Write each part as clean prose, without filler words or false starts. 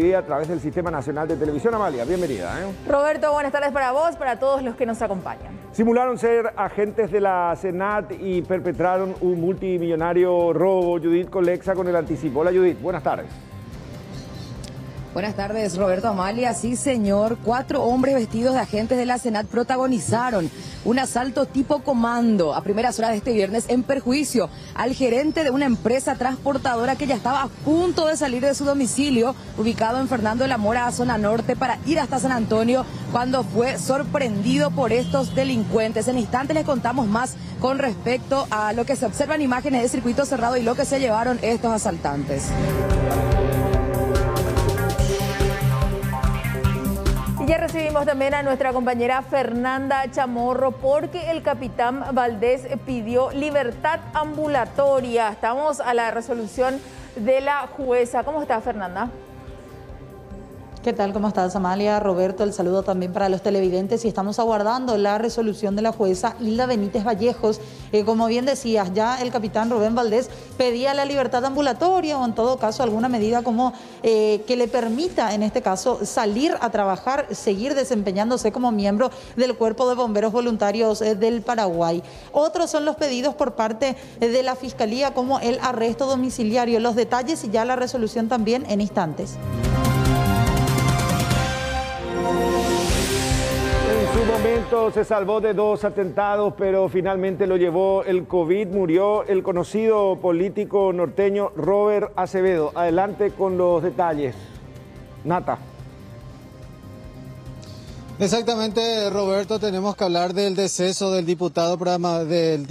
día a través del Sistema Nacional de Televisión. Amalia, bienvenida. Roberto, buenas tardes para vos, para todos los que nos acompañan. Simularon ser agentes de la SENAT y perpetraron un multimillonario robo. Judith Colexa con el anticipo. Hola Judith, buenas tardes. Buenas tardes, Roberto, Amalia. Sí, señor. 4 hombres vestidos de agentes de la SENAT protagonizaron un asalto tipo comando a primeras horas de este viernes en perjuicio al gerente de una empresa transportadora que ya estaba a punto de salir de su domicilio, ubicado en Fernando de la Mora, zona norte, para ir hasta San Antonio, cuando fue sorprendido por estos delincuentes. En instantes les contamos más con respecto a lo que se observa en imágenes de circuito cerrado y lo que se llevaron estos asaltantes. Y ya recibimos también a nuestra compañera Fernanda Chamorro, porque el capitán Valdés pidió libertad ambulatoria. Estamos a la resolución de la jueza. ¿Cómo está, Fernanda? ¿Qué tal? ¿Cómo estás, Amalia? Roberto, el saludo también para los televidentes, y estamos aguardando la resolución de la jueza Hilda Benítez Vallejos. Como bien decías, ya el capitán Rubén Valdés pedía la libertad ambulatoria, o en todo caso alguna medida como que le permita, en este caso, salir a trabajar, seguir desempeñándose como miembro del Cuerpo de Bomberos Voluntarios del Paraguay. Otros son los pedidos por parte de la Fiscalía, como el arresto domiciliario. Los detalles y ya la resolución también en instantes. En su momento se salvó de 2 atentados, pero finalmente lo llevó el COVID. Murió el conocido político norteño Robert Acevedo. Adelante con los detalles. Nata. Exactamente, Roberto, tenemos que hablar del deceso del diputado por Amambay,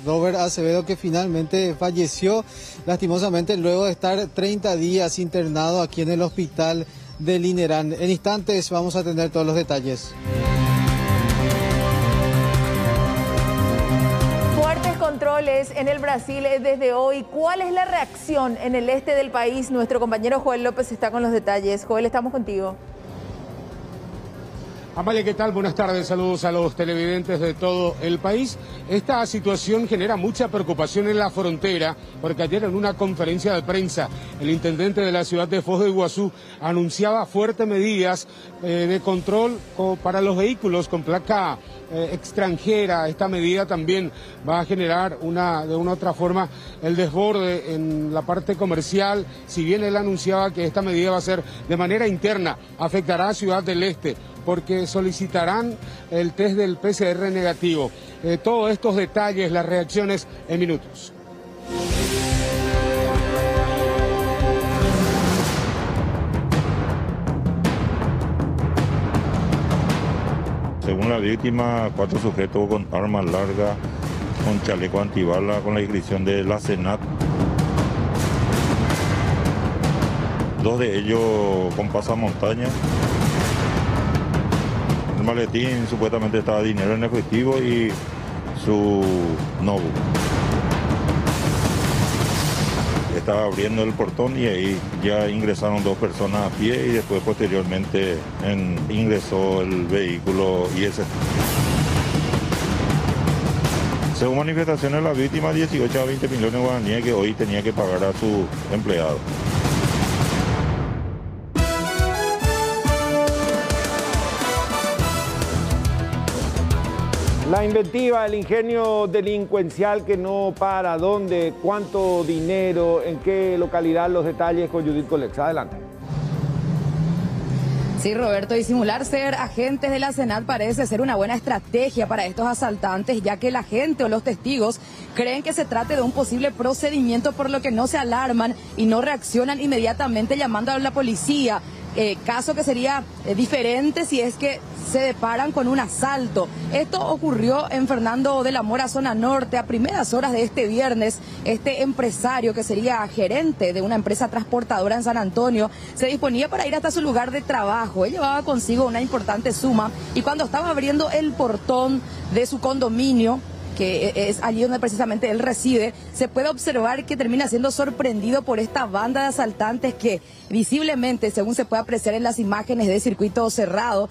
Robert Acevedo, que finalmente falleció lastimosamente luego de estar 30 días internado aquí en el hospital del INERAN. En instantes vamos a tener todos los detalles. Fuertes controles en el Brasil desde hoy. ¿Cuál es la reacción en el este del país? Nuestro compañero Joel López está con los detalles. Joel, estamos contigo. Amalia, ¿qué tal? Buenas tardes, saludos a los televidentes de todo el país. Esta situación genera mucha preocupación en la frontera, porque ayer en una conferencia de prensa el intendente de la ciudad de Foz de Iguazú anunciaba fuertes medidas de control para los vehículos con placa extranjera. Esta medida también va a generar de una u otra forma el desborde en la parte comercial. Si bien él anunciaba que esta medida va a ser de manera interna, afectará a Ciudad del Este, porque solicitarán el test del PCR negativo. Todos estos detalles, las reacciones en minutos. Según la víctima, 4 sujetos con armas largas, con chaleco antibala, con la inscripción de la SENAT. 2 de ellos con pasamontaña. El maletín supuestamente estaba dinero en efectivo y su notebook. Estaba abriendo el portón y ahí ya ingresaron 2 personas a pie, y después posteriormente ingresó el vehículo IS. Según manifestaciones de la víctima, 18 a 20 millones de guaraníes que hoy tenía que pagar a su empleado. La inventiva, el ingenio delincuencial que no para. ¿Dónde? ¿Cuánto dinero? ¿En qué localidad? Los detalles con Judith Colexa. Adelante. Sí, Roberto, y simular ser agentes de la SENAT parece ser una buena estrategia para estos asaltantes, ya que la gente o los testigos creen que se trate de un posible procedimiento, por lo que no se alarman y no reaccionan inmediatamente llamando a la policía. Caso que sería diferente si es que se deparan con un asalto. Esto ocurrió en Fernando de la Mora, zona norte, a primeras horas de este viernes. Este empresario, que sería gerente de una empresa transportadora en San Antonio, se disponía para ir hasta su lugar de trabajo. Él llevaba consigo una importante suma, y cuando estaba abriendo el portón de su condominio, que es allí donde precisamente él reside, se puede observar que termina siendo sorprendido por esta banda de asaltantes que visiblemente, según se puede apreciar en las imágenes de circuito cerrado,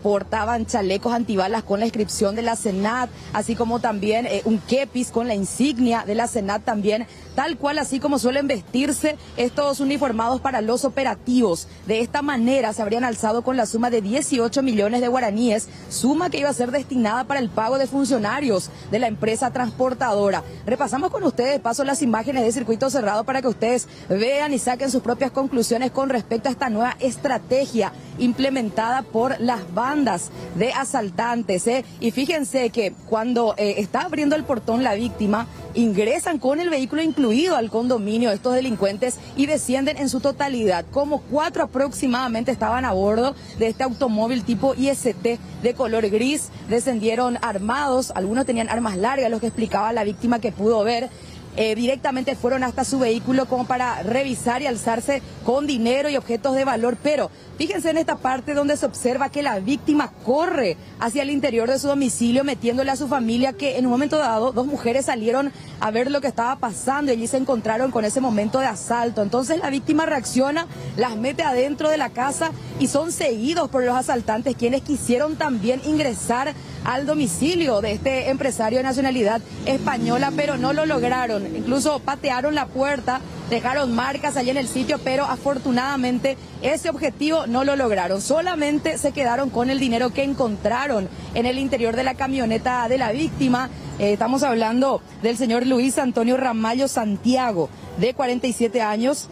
portaban chalecos antibalas con la inscripción de la SENAT, así como también un kepis con la insignia de la SENAT también tal cual así como suelen vestirse estos uniformados para los operativos. De esta manera se habrían alzado con la suma de 18 millones de guaraníes, suma que iba a ser destinada para el pago de funcionarios de la empresa transportadora. Repasamos con ustedes, paso las imágenes de circuito cerrado para que ustedes vean y saquen sus propias conclusiones con respecto a esta nueva estrategia implementada por las bandas de asaltantes. Y fíjense que cuando está abriendo el portón la víctima, ingresan con el vehículo incluido al condominio estos delincuentes y descienden en su totalidad. Como 4 aproximadamente estaban a bordo de este automóvil tipo IST de color gris, descendieron armados, algunos tenían armas largas, los que explicaba la víctima que pudo ver. Directamente fueron hasta su vehículo como para revisar y alzarse con dinero y objetos de valor, pero fíjense en esta parte donde se observa que la víctima corre hacia el interior de su domicilio metiéndole a su familia, que en un momento dado 2 mujeres salieron a ver lo que estaba pasando y allí se encontraron con ese momento de asalto. Entonces la víctima reacciona, las mete adentro de la casa y son seguidos por los asaltantes, quienes quisieron también ingresar al domicilio de este empresario de nacionalidad española, pero no lo lograron. Incluso patearon la puerta, dejaron marcas allí en el sitio, pero afortunadamente ese objetivo no lo lograron. Solamente se quedaron con el dinero que encontraron en el interior de la camioneta de la víctima. Estamos hablando del señor Luis Antonio Ramallo Santiago, de 47 años.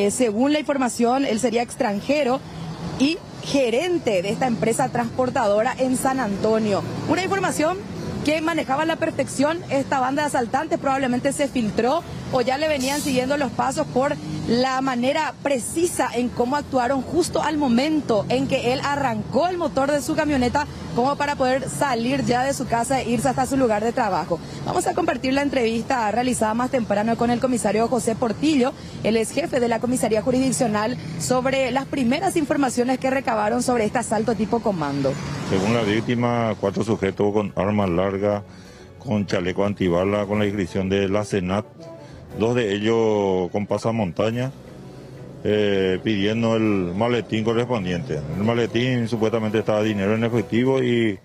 Según la información, él sería extranjero y gerente de esta empresa transportadora en San Antonio. Una información que manejaba a la perfección esta banda de asaltantes, probablemente se filtró o ya le venían siguiendo los pasos por la manera precisa en cómo actuaron justo al momento en que él arrancó el motor de su camioneta como para poder salir ya de su casa e irse hasta su lugar de trabajo. Vamos a compartir la entrevista realizada más temprano con el comisario José Portillo, él es jefe de la comisaría jurisdiccional, sobre las primeras informaciones que recabaron sobre este asalto tipo comando. Según la víctima, 4 sujetos con armas largas, con chaleco antibala, con la inscripción de la Senat, 2 de ellos con pasamontaña, pidiendo el maletín correspondiente. El maletín supuestamente estaba dinero en efectivo y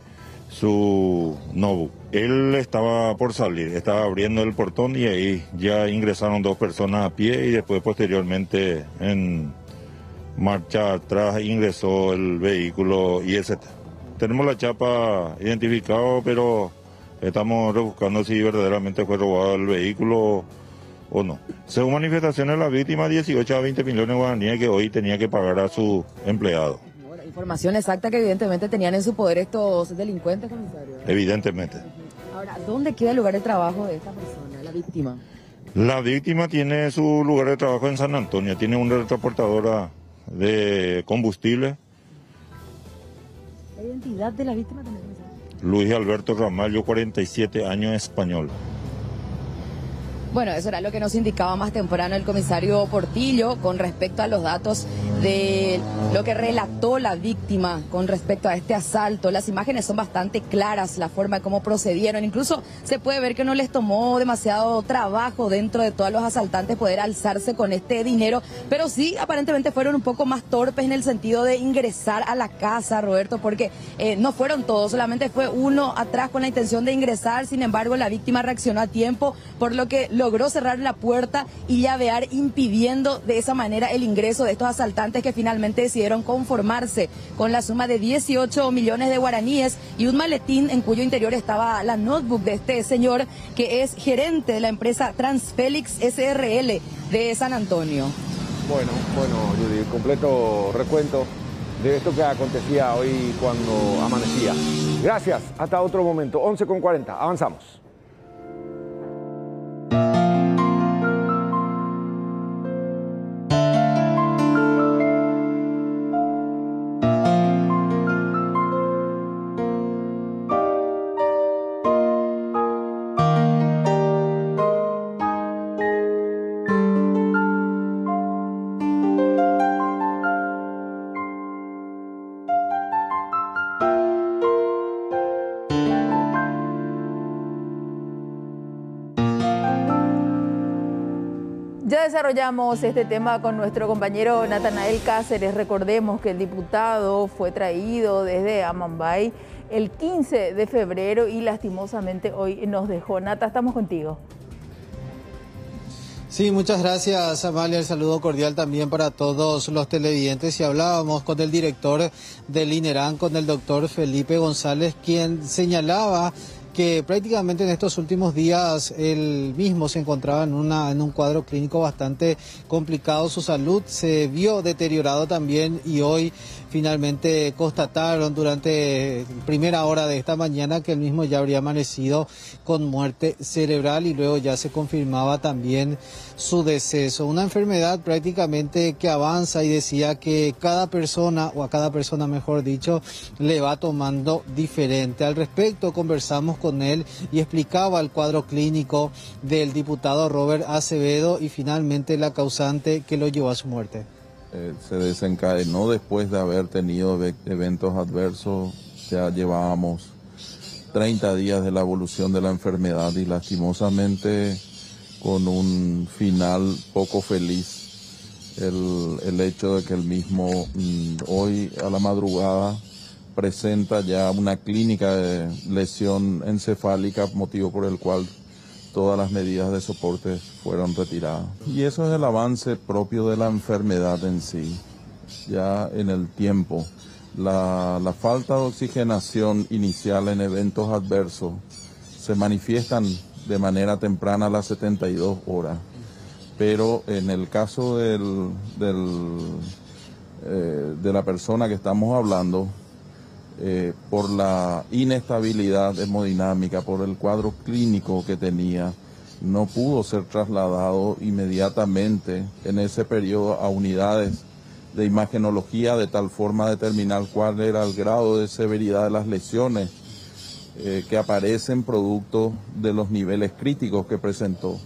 su notebook. Él estaba por salir, estaba abriendo el portón y ahí ya ingresaron 2 personas a pie y después posteriormente en marcha atrás ingresó el vehículo IST. Tenemos la chapa identificada, pero estamos rebuscando si verdaderamente fue robado el vehículo o no. Según manifestaciones de la víctima, 18 a 20 millones de guaraníes que hoy tenía que pagar a su empleado. Información exacta que evidentemente tenían en su poder estos delincuentes, comisario. Evidentemente. Ahora, ¿dónde queda el lugar de trabajo de esta persona, la víctima? La víctima tiene su lugar de trabajo en San Antonio, tiene una transportadora de combustible. ¿La identidad de la víctima también? Luis Alberto Ramallo, 47 años, español. Bueno, eso era lo que nos indicaba más temprano el comisario Portillo con respecto a los datos de lo que relató la víctima con respecto a este asalto. Las imágenes son bastante claras, la forma de cómo procedieron. Incluso se puede ver que no les tomó demasiado trabajo dentro de todos los asaltantes poder alzarse con este dinero, pero sí aparentemente fueron un poco más torpes en el sentido de ingresar a la casa, Roberto, porque no fueron todos, solamente fue uno atrás con la intención de ingresar. Sin embargo, la víctima reaccionó a tiempo, por lo que logró cerrar la puerta y llavear, impidiendo de esa manera el ingreso de estos asaltantes, que finalmente decidieron conformarse con la suma de 18 millones de guaraníes y un maletín en cuyo interior estaba la notebook de este señor, que es gerente de la empresa Transfelix SRL de San Antonio. Bueno, Judy, completo recuento de esto que acontecía hoy cuando amanecía. Gracias, hasta otro momento. 11:40, avanzamos. Ya desarrollamos este tema con nuestro compañero Natanael Cáceres. Recordemos que el diputado fue traído desde Amambay el 15 de febrero y lastimosamente hoy nos dejó. Nata, estamos contigo. Sí, muchas gracias, Amalia. El saludo cordial también para todos los televidentes. Y hablábamos con el director del INERAN, con el doctor Felipe González, quien señalaba que prácticamente en estos últimos días él mismo se encontraba en un cuadro clínico bastante complicado. Su salud se vio deteriorado también y hoy finalmente constataron durante primera hora de esta mañana que él mismo ya habría amanecido con muerte cerebral y luego ya se confirmaba también su deceso. Una enfermedad prácticamente que avanza y decía que cada persona, o a cada persona mejor dicho, le va tomando diferente. Al respecto conversamos con él y explicaba el cuadro clínico del diputado Robert Acevedo y finalmente la causante que lo llevó a su muerte. Se desencadenó después de haber tenido eventos adversos. Ya llevábamos 30 días de la evolución de la enfermedad y lastimosamente con un final poco feliz. El hecho de que el mismo hoy a la madrugada presenta ya una clínica de lesión encefálica, motivo por el cual todas las medidas de soporte fueron retiradas. Y eso es el avance propio de la enfermedad en sí. Ya en el tiempo, la falta de oxigenación inicial en eventos adversos se manifiestan de manera temprana a las 72 horas. Pero en el caso de la persona que estamos hablando, por la inestabilidad hemodinámica, por el cuadro clínico que tenía, no pudo ser trasladado inmediatamente en ese periodo a unidades de imagenología de tal forma a determinar cuál era el grado de severidad de las lesiones que aparecen producto de los niveles críticos que presentó.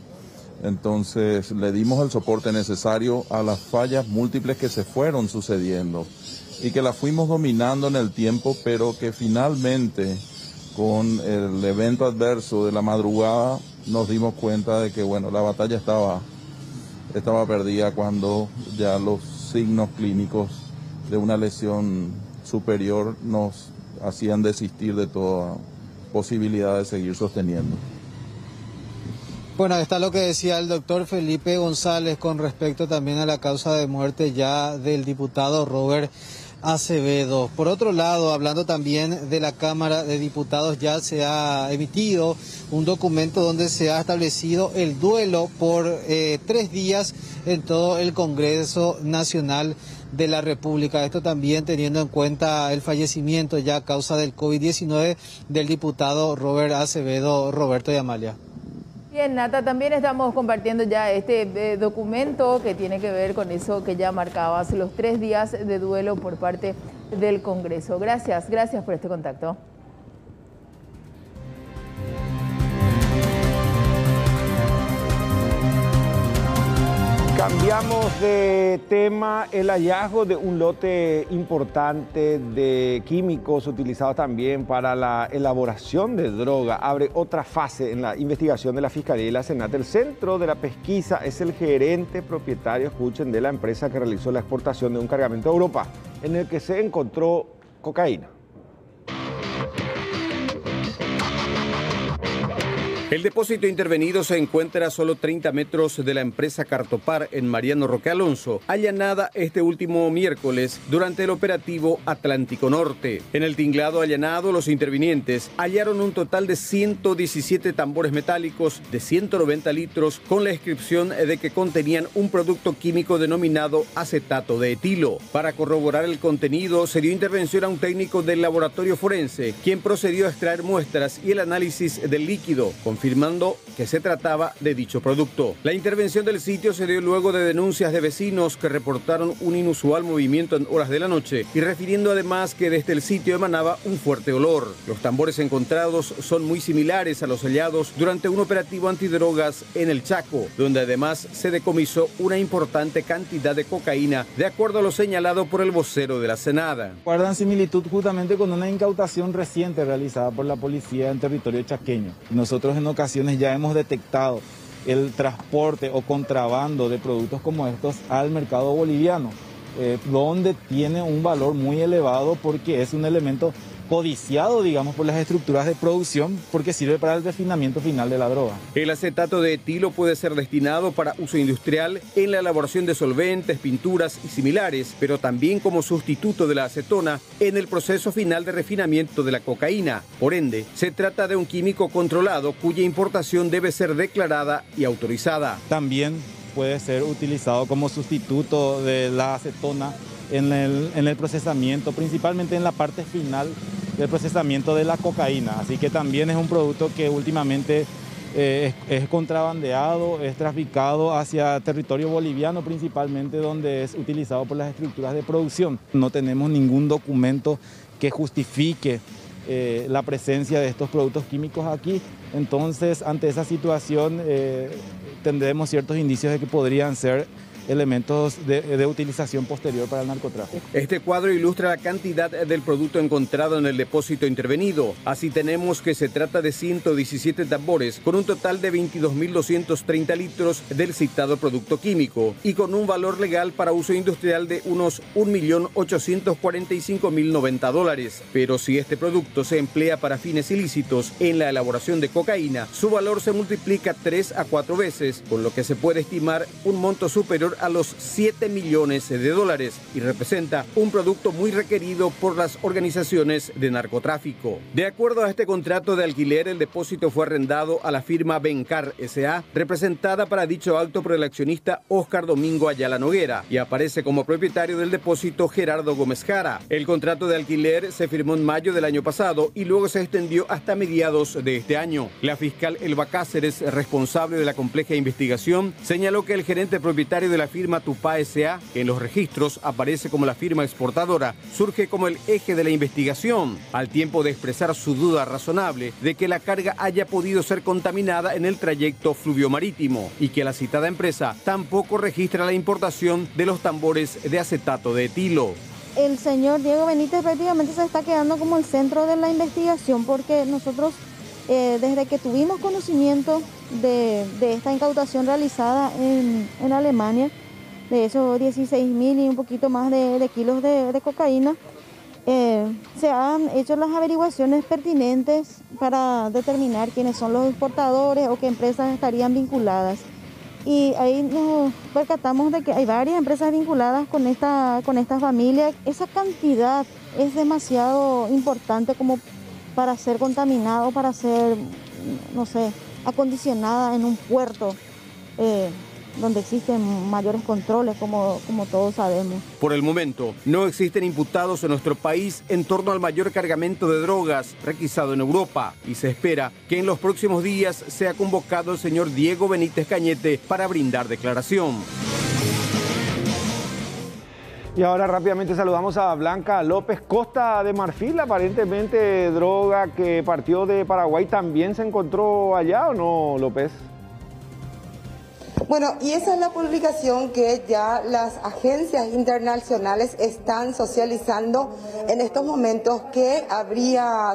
Entonces le dimos el soporte necesario a las fallas múltiples que se fueron sucediendo y que la fuimos dominando en el tiempo, pero que finalmente con el evento adverso de la madrugada nos dimos cuenta de que bueno, la batalla estaba perdida cuando ya los signos clínicos de una lesión superior nos hacían desistir de toda posibilidad de seguir sosteniendo. Bueno, está lo que decía el doctor Felipe González con respecto también a la causa de muerte ya del diputado Robert Acevedo. Por otro lado, hablando también de la Cámara de Diputados, ya se ha emitido un documento donde se ha establecido el duelo por 3 días en todo el Congreso Nacional de la República. Esto también teniendo en cuenta el fallecimiento ya a causa del COVID-19 del diputado Robert Acevedo. Roberto y Amalia. Bien, Nata, también estamos compartiendo ya este documento que tiene que ver con eso que ya marcabas, los 3 días de duelo por parte del Congreso. Gracias por este contacto. Cambiamos de tema. El hallazgo de un lote importante de químicos utilizados también para la elaboración de droga abre otra fase en la investigación de la Fiscalía y la Senat. El centro de la pesquisa es el gerente propietario, escuchen, de la empresa que realizó la exportación de un cargamento a Europa, en el que se encontró cocaína. El depósito intervenido se encuentra a solo 30 metros de la empresa Cartopar en Mariano Roque Alonso, allanada este último miércoles durante el operativo Atlántico Norte. En el tinglado allanado, los intervinientes hallaron un total de 117 tambores metálicos de 190 litros con la descripción de que contenían un producto químico denominado acetato de etilo. Para corroborar el contenido, se dio intervención a un técnico del laboratorio forense, quien procedió a extraer muestras y el análisis del líquido, confirmando que se trataba de dicho producto. La intervención del sitio se dio luego de denuncias de vecinos que reportaron un inusual movimiento en horas de la noche y refiriendo además que desde el sitio emanaba un fuerte olor. Los tambores encontrados son muy similares a los hallados durante un operativo antidrogas en el Chaco, donde además se decomisó una importante cantidad de cocaína, de acuerdo a lo señalado por el vocero de la Senada. Guardan similitud justamente con una incautación reciente realizada por la policía en territorio chaqueño. Nosotros en ocasiones ya hemos detectado el transporte o contrabando de productos como estos al mercado boliviano, donde tiene un valor muy elevado porque es un elemento codiciado, digamos, por las estructuras de producción, porque sirve para el refinamiento final de la droga. El acetato de etilo puede ser destinado para uso industrial en la elaboración de solventes, pinturas y similares, pero también como sustituto de la acetona en el proceso final de refinamiento de la cocaína. Por ende, se trata de un químico controlado cuya importación debe ser declarada y autorizada. También puede ser utilizado como sustituto de la acetona en el procesamiento, principalmente en la parte final del procesamiento de la cocaína. Así que también es un producto que últimamente es contrabandeado, es traficado hacia territorio boliviano principalmente, donde es utilizado por las estructuras de producción. No tenemos ningún documento que justifique la presencia de estos productos químicos aquí. Entonces, ante esa situación, tendremos ciertos indicios de que podrían ser elementos de utilización posterior para el narcotráfico. Este cuadro ilustra la cantidad del producto encontrado en el depósito intervenido. Así tenemos que se trata de 117 tambores con un total de 22.230 litros del citado producto químico y con un valor legal para uso industrial de unos $1.845.090. Pero si este producto se emplea para fines ilícitos en la elaboración de cocaína, su valor se multiplica 3 a 4 veces, con lo que se puede estimar un monto superior a los $7 millones y representa un producto muy requerido por las organizaciones de narcotráfico. De acuerdo a este contrato de alquiler, el depósito fue arrendado a la firma Bencar S.A., representada para dicho acto por el accionista Óscar Domingo Ayala Noguera, y aparece como propietario del depósito Gerardo Gómez Jara. El contrato de alquiler se firmó en mayo del año pasado y luego se extendió hasta mediados de este año. La fiscal Elba Cáceres, responsable de la compleja investigación, señaló que el gerente propietario de la firma Tupá S.A., que en los registros aparece como la firma exportadora, surge como el eje de la investigación, al tiempo de expresar su duda razonable de que la carga haya podido ser contaminada en el trayecto fluvio-marítimo y que la citada empresa tampoco registra la importación de los tambores de acetato de etilo. El señor Diego Benítez prácticamente se está quedando como el centro de la investigación, porque nosotros desde que tuvimos conocimiento de esta incautación realizada en Alemania, de esos 16.000 y un poquito más de kilos de cocaína, se han hecho las averiguaciones pertinentes para determinar quiénes son los exportadores o qué empresas estarían vinculadas. Y ahí nos percatamos de que hay varias empresas vinculadas con esta familia. Esa cantidad es demasiado importante como para ser contaminado, para ser, no sé, acondicionada en un puerto donde existen mayores controles, como todos sabemos. Por el momento, no existen imputados en nuestro país en torno al mayor cargamento de drogas requisado en Europa, y se espera que en los próximos días sea convocado el señor Diego Benítez Cañete para brindar declaración. Y ahora rápidamente saludamos a Blanca López. Costa de Marfil, aparentemente droga que partió de Paraguay, ¿también se encontró allá o no, López? Bueno, y esa es la publicación que ya las agencias internacionales están socializando en estos momentos, que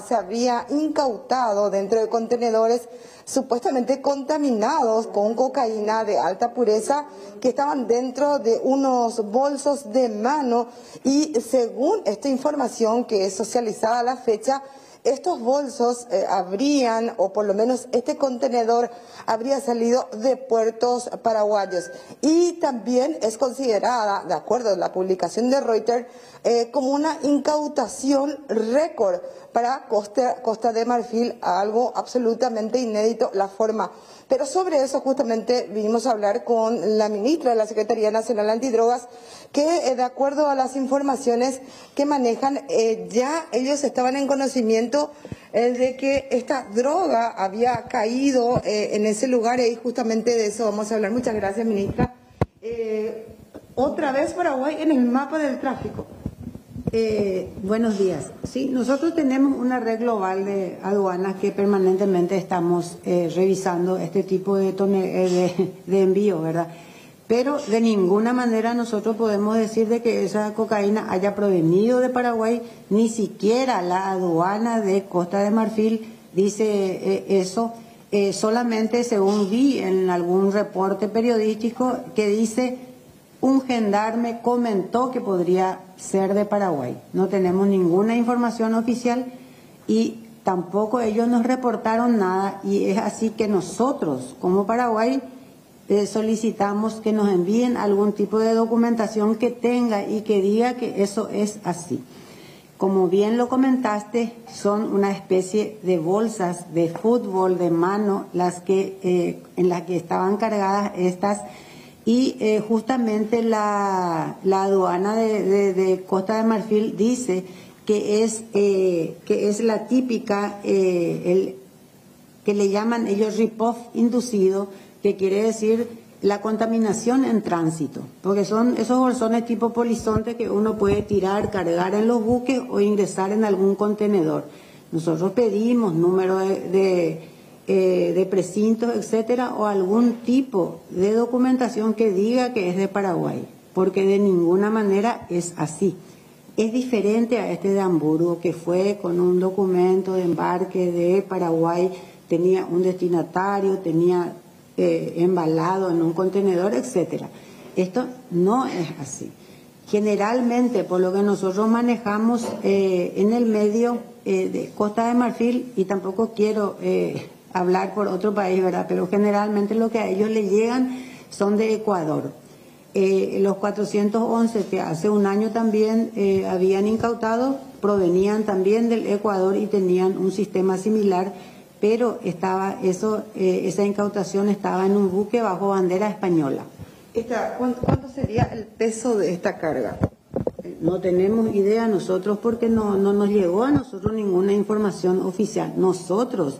se habría incautado dentro de contenedores supuestamente contaminados con cocaína de alta pureza, que estaban dentro de unos bolsos de mano, y según esta información que es socializada a la fecha, estos bolsos habrían, o por lo menos este contenedor habría salido de puertos paraguayos, y también es considerada, de acuerdo a la publicación de Reuters, como una incautación récord para Costa de Marfil, algo absolutamente inédito la forma. Pero sobre eso justamente vinimos a hablar con la ministra de la Secretaría Nacional Antidrogas, que de acuerdo a las informaciones que manejan, ya ellos estaban en conocimiento de que esta droga había caído en ese lugar, y justamente de eso vamos a hablar. Muchas gracias, ministra. Otra vez Paraguay en el mapa del tráfico. Buenos días. Sí, nosotros tenemos una red global de aduanas que permanentemente estamos revisando este tipo de envío, ¿verdad? Pero de ninguna manera nosotros podemos decir de que esa cocaína haya provenido de Paraguay, ni siquiera la aduana de Costa de Marfil dice eso. Solamente según vi en algún reporte periodístico que dice: un gendarme comentó que podría ser de Paraguay. No tenemos ninguna información oficial y tampoco ellos nos reportaron nada, y es así que nosotros como Paraguay solicitamos que nos envíen algún tipo de documentación que tenga y que diga que eso es así. Como bien lo comentaste, son una especie de bolsas de fútbol de mano en las que estaban cargadas estas, y justamente la aduana de Costa de Marfil dice que es la típica, que le llaman ellos rip-off inducido, que quiere decir la contaminación en tránsito, porque son esos bolsones tipo polizonte que uno puede tirar, cargar en los buques o ingresar en algún contenedor. Nosotros pedimos número de precintos, etcétera, o algún tipo de documentación que diga que es de Paraguay, porque de ninguna manera es así. Es diferente a este de Hamburgo, que fue con un documento de embarque de Paraguay, tenía un destinatario, tenía embalado en un contenedor, etcétera. Esto no es así. Generalmente, por lo que nosotros manejamos en el medio de Costa de Marfil, y tampoco quiero hablar por otro país, ¿verdad? Pero generalmente lo que a ellos les llegan son de Ecuador. Los 411 que hace un año también habían incautado provenían también del Ecuador y tenían un sistema similar, pero esa incautación estaba en un buque bajo bandera española. ¿Cuánto sería el peso de esta carga? No tenemos idea nosotros, porque no nos llegó a nosotros ninguna información oficial. Nosotros,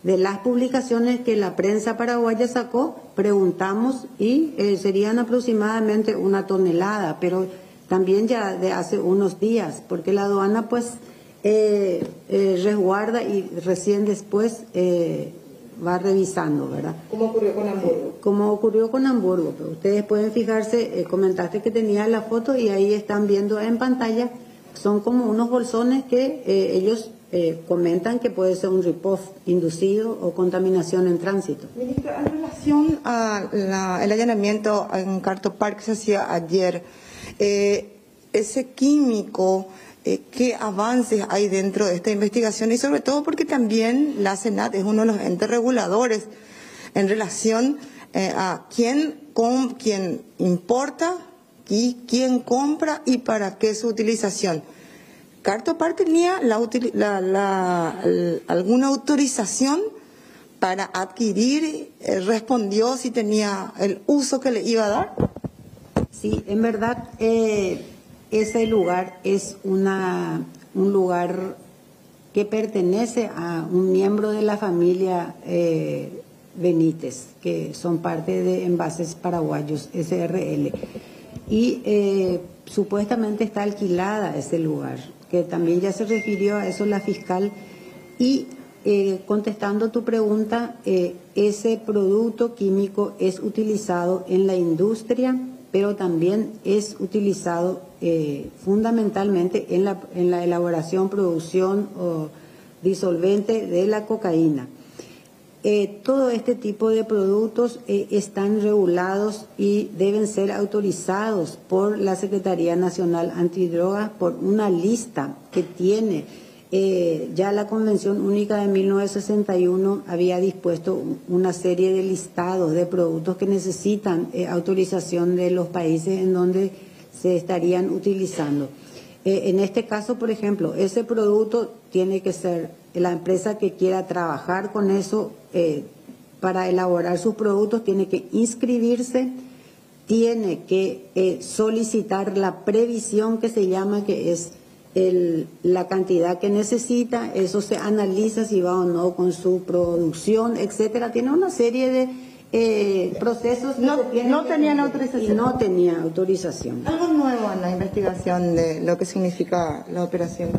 de las publicaciones que la prensa paraguaya sacó, preguntamos y serían aproximadamente 1 tonelada, pero también ya de hace unos días, porque la aduana pues resguarda y recién después va revisando, ¿verdad? ¿Cómo ocurrió con Hamburgo? Como ocurrió con Hamburgo, pero ustedes pueden fijarse, comentaste que tenía la foto y ahí están viendo en pantalla, son como unos bolsones que ellos comentan que puede ser un rip-off inducido o contaminación en tránsito. Ministra, en relación al allanamiento en Cartopar que se hacía ayer, ese químico, ¿qué avances hay dentro de esta investigación? Y sobre todo porque también la SENAT es uno de los entes reguladores en relación a quién importa y quién compra y para qué su utilización. ¿Cartopar tenía alguna autorización para adquirir? ¿Respondió si tenía el uso que le iba a dar? Sí, en verdad ese lugar es un lugar que pertenece a un miembro de la familia Benítez, que son parte de Envases Paraguayos, SRL. Y supuestamente está alquilada ese lugar, que también ya se refirió a eso la fiscal. Y contestando tu pregunta, ese producto químico es utilizado en la industria, pero también es utilizado fundamentalmente en la elaboración, producción o disolvente de la cocaína. Todo este tipo de productos están regulados y deben ser autorizados por la Secretaría Nacional Antidrogas por una lista que tiene. Ya la Convención Única de 1961 había dispuesto una serie de listados de productos que necesitan autorización de los países en donde se estarían utilizando. En este caso, por ejemplo, ese producto tiene que ser la empresa que quiera trabajar con eso para elaborar sus productos, tiene que inscribirse, tiene que solicitar la previsión que se llama, que es la cantidad que necesita, eso se analiza si va o no con su producción, etcétera. Tiene una serie de procesos. No tenían autorización. No tenía autorización. ¿Algo nuevo en la investigación de lo que significa la operación?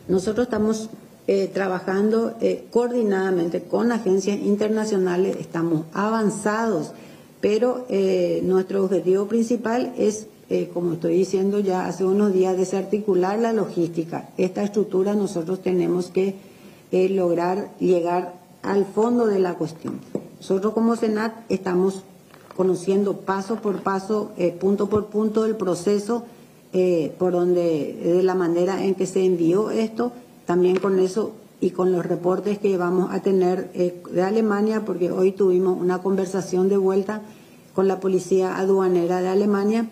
Nosotros estamos trabajando coordinadamente con agencias internacionales, estamos avanzados, pero nuestro objetivo principal es, como estoy diciendo ya hace unos días, desarticular la logística. Esta estructura nosotros tenemos que lograr llegar al fondo de la cuestión. Nosotros como SENAT estamos conociendo paso por paso, punto por punto el proceso, de la manera en que se envió esto. también con eso y con los reportes que vamos a tener de Alemania, porque hoy tuvimos una conversación de vuelta con la policía aduanera de Alemania,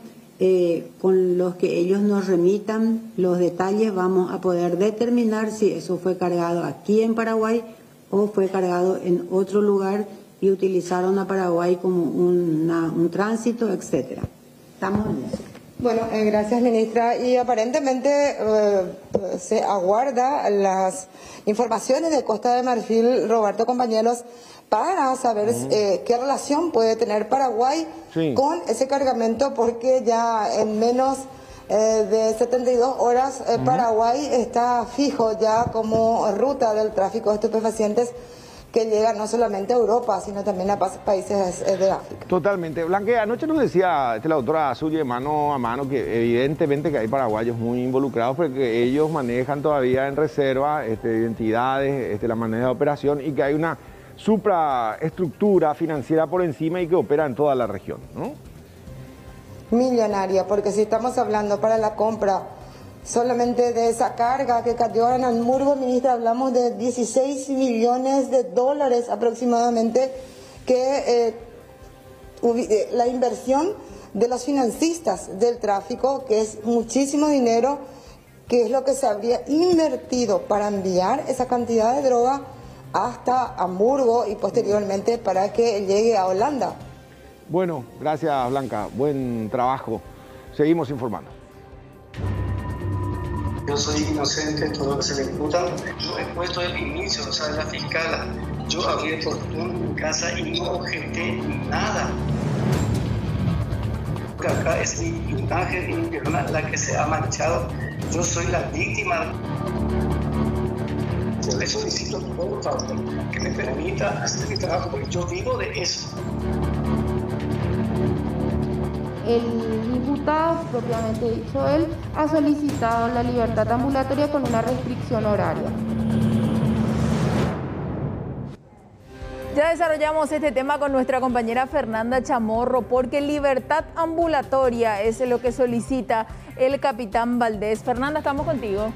con los que ellos nos remitan los detalles, vamos a poder determinar si eso fue cargado aquí en Paraguay o fue cargado en otro lugar y utilizaron a Paraguay como un tránsito, etcétera. Estamos en eso. Bueno, gracias, ministra. Y aparentemente se aguarda las informaciones de Costa de Marfil, Roberto, compañeros, para saber qué relación puede tener Paraguay con ese cargamento, porque ya en menos de 72 horas Paraguay está fijo ya como ruta del tráfico de estupefacientes que llega no solamente a Europa, sino también a países de África. Totalmente. Blanque, anoche nos decía la doctora Zulle, mano a mano, que evidentemente que hay paraguayos muy involucrados, porque ellos manejan todavía en reserva identidades, la manera de operación, y que hay una supraestructura financiera por encima y que opera en toda la región, ¿no? Millonaria, porque si estamos hablando para la compra solamente de esa carga que cayó en Hamburgo, ministra, hablamos de 16 millones de dólares aproximadamente, que la inversión de los financistas del tráfico, que es muchísimo dinero, que es lo que se habría invertido para enviar esa cantidad de droga hasta Hamburgo y posteriormente para que llegue a Holanda. Bueno, gracias, Blanca, buen trabajo. Seguimos informando. Yo soy inocente de todo lo que se me imputa. Yo he puesto el inicio, o sea, la fiscala. Yo abrí el portón en mi casa y no objeté nada. Porque acá es mi imagen y mi persona la que se ha manchado. Yo soy la víctima. Yo le solicito, por favor, que me permita hacer mi trabajo, porque yo vivo de eso. El imputado, propiamente dicho él, ha solicitado la libertad ambulatoria con una restricción horaria. Ya desarrollamos este tema con nuestra compañera Fernanda Chamorro, porque libertad ambulatoria es lo que solicita el capitán Valdés. Fernanda, estamos contigo.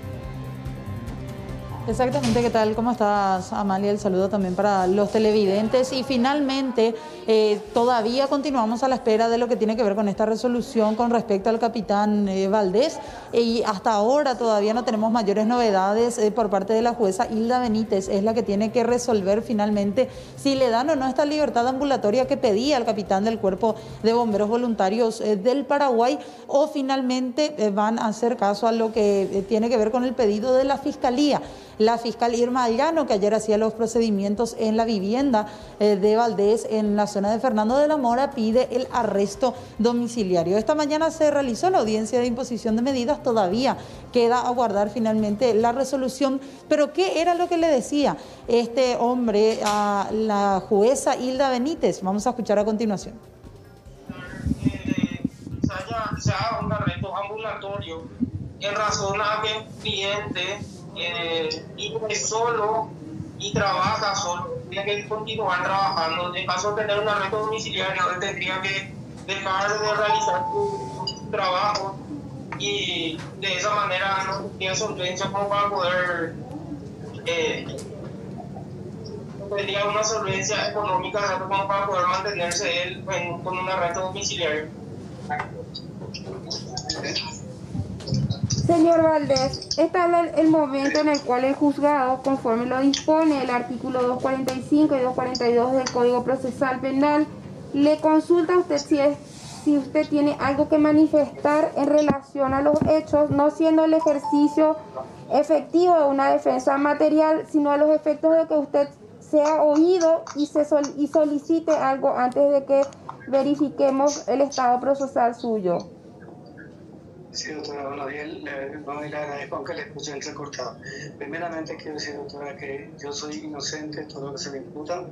Exactamente, ¿qué tal? ¿Cómo estás, Amalia? El saludo también para los televidentes. Y finalmente, todavía continuamos a la espera de lo que tiene que ver con esta resolución con respecto al capitán Valdés. Y hasta ahora todavía no tenemos mayores novedades por parte de la jueza Hilda Benítez. Es la que tiene que resolver finalmente si le dan o no esta libertad ambulatoria que pedía el capitán del Cuerpo de Bomberos Voluntarios del Paraguay, o finalmente van a hacer caso a lo que tiene que ver con el pedido de la Fiscalía. La fiscal Irma Llano, que ayer hacía los procedimientos en la vivienda de Valdés en la zona de Fernando de la Mora, pide el arresto domiciliario. Esta mañana se realizó la audiencia de imposición de medidas, todavía queda aguardar finalmente la resolución. Pero ¿qué era lo que le decía este hombre a la jueza Hilda Benítez? Vamos a escuchar a continuación. Se haga un arresto ambulatorio en razón a que el cliente vive solo y trabaja solo, tiene que continuar trabajando. En caso de tener un arresto domiciliario, él tendría que dejar de realizar su trabajo, y de esa manera no tiene solvencia como para poder tendría una solvencia económica como para poder mantenerse él con un arresto domiciliario. Señor Valdés, está el momento en el cual el juzgado, conforme lo dispone el artículo 245 y 242 del Código Procesal Penal, le consulta a usted si usted tiene algo que manifestar en relación a los hechos, no siendo el ejercicio efectivo de una defensa material, sino a los efectos de que usted sea oído y solicite algo antes de que verifiquemos el estado procesal suyo. Sí, doctora, buenos días. Le agradezco, aunque le escuché entrecortado. Primeramente quiero decir, doctora, que yo soy inocente de todo lo que se me imputa,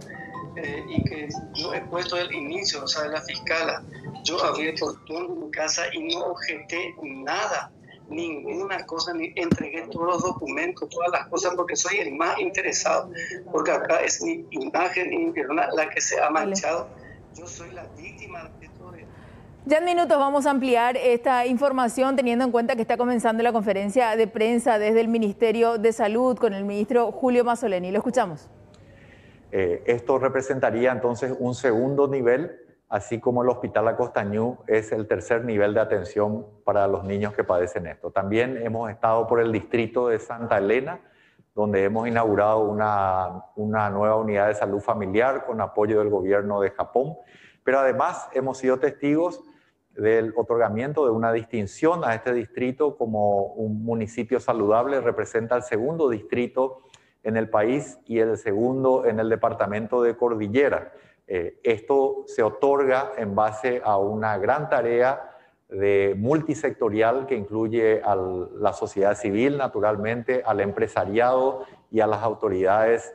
y que yo he puesto el inicio, o sea, de la fiscala. Yo abrí el portón de mi casa y no objeté nada, ninguna cosa, ni entregué todos los documentos, todas las cosas, porque soy el más interesado, porque acá es mi imagen y mi persona la que se ha manchado. Yo soy la víctima de todo esto. Ya en minutos vamos a ampliar esta información teniendo en cuenta que está comenzando la conferencia de prensa desde el Ministerio de Salud con el ministro Julio Mazzoleni. Lo escuchamos. Esto representaría entonces un segundo nivel, así como el Hospital Acostañú es el tercer nivel de atención para los niños que padecen esto. También hemos estado por el distrito de Santa Elena, donde hemos inaugurado una nueva unidad de salud familiar con apoyo del gobierno de Japón, pero además hemos sido testigos del otorgamiento de una distinción a este distrito como un municipio saludable. Representa el segundo distrito en el país y el segundo en el departamento de Cordillera. Esto se otorga en base a una gran tarea de multisectorial que incluye a la sociedad civil, naturalmente, al empresariado y a las autoridades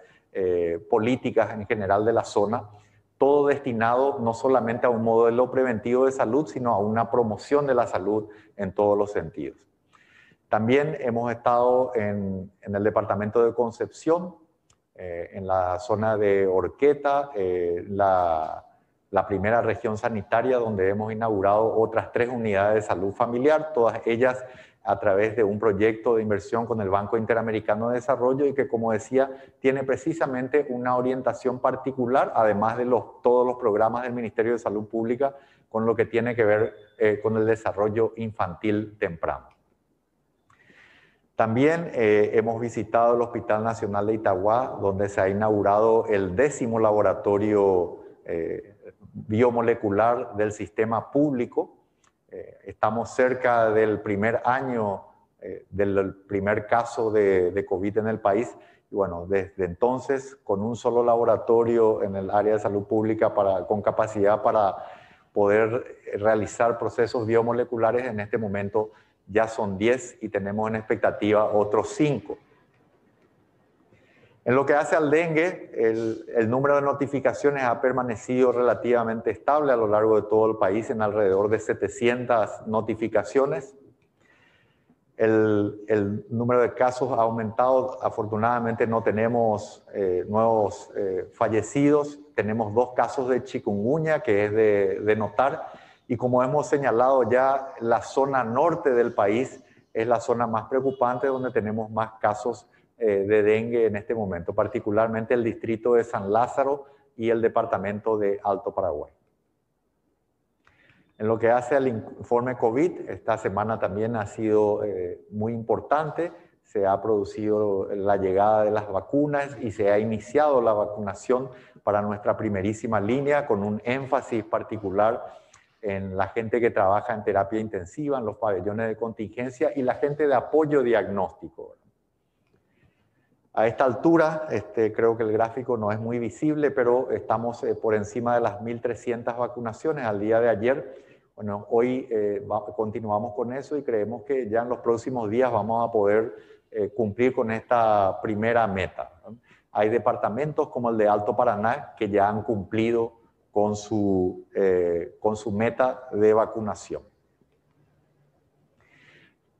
políticas en general de la zona, todo destinado no solamente a un modelo preventivo de salud, sino a una promoción de la salud en todos los sentidos. También hemos estado en el departamento de Concepción, en la zona de Horqueta, la primera región sanitaria donde hemos inaugurado otras 3 unidades de salud familiar, todas ellas a través de un proyecto de inversión con el Banco Interamericano de Desarrollo y que, como decía, tiene precisamente una orientación particular, además de todos los programas del Ministerio de Salud Pública, con lo que tiene que ver con el desarrollo infantil temprano. También hemos visitado el Hospital Nacional de Itagua, donde se ha inaugurado el 10º laboratorio biomolecular del sistema público. Estamos cerca del primer año del primer caso de COVID en el país. Y bueno, desde entonces, con un solo laboratorio en el área de salud pública con capacidad para poder realizar procesos biomoleculares, en este momento ya son 10 y tenemos en expectativa otros 5. En lo que hace al dengue, el número de notificaciones ha permanecido relativamente estable a lo largo de todo el país, en alrededor de 700 notificaciones. El número de casos ha aumentado. Afortunadamente no tenemos nuevos fallecidos. Tenemos 2 casos de chikungunya, que es de notar. Y como hemos señalado ya, la zona norte del país es la zona más preocupante, donde tenemos más casos de dengue en este momento, particularmente el distrito de San Lázaro y el departamento de Alto Paraguay. En lo que hace al informe COVID, esta semana también ha sido muy importante. Se ha producido la llegada de las vacunas y se ha iniciado la vacunación para nuestra primerísima línea, con un énfasis particular en la gente que trabaja en terapia intensiva, en los pabellones de contingencia y la gente de apoyo diagnóstico. A esta altura, creo que el gráfico no es muy visible, pero estamos por encima de las 1.300 vacunaciones al día de ayer. Bueno, hoy continuamos con eso y creemos que ya en los próximos días vamos a poder cumplir con esta primera meta, ¿no? Hay departamentos como el de Alto Paraná que ya han cumplido con su meta de vacunación.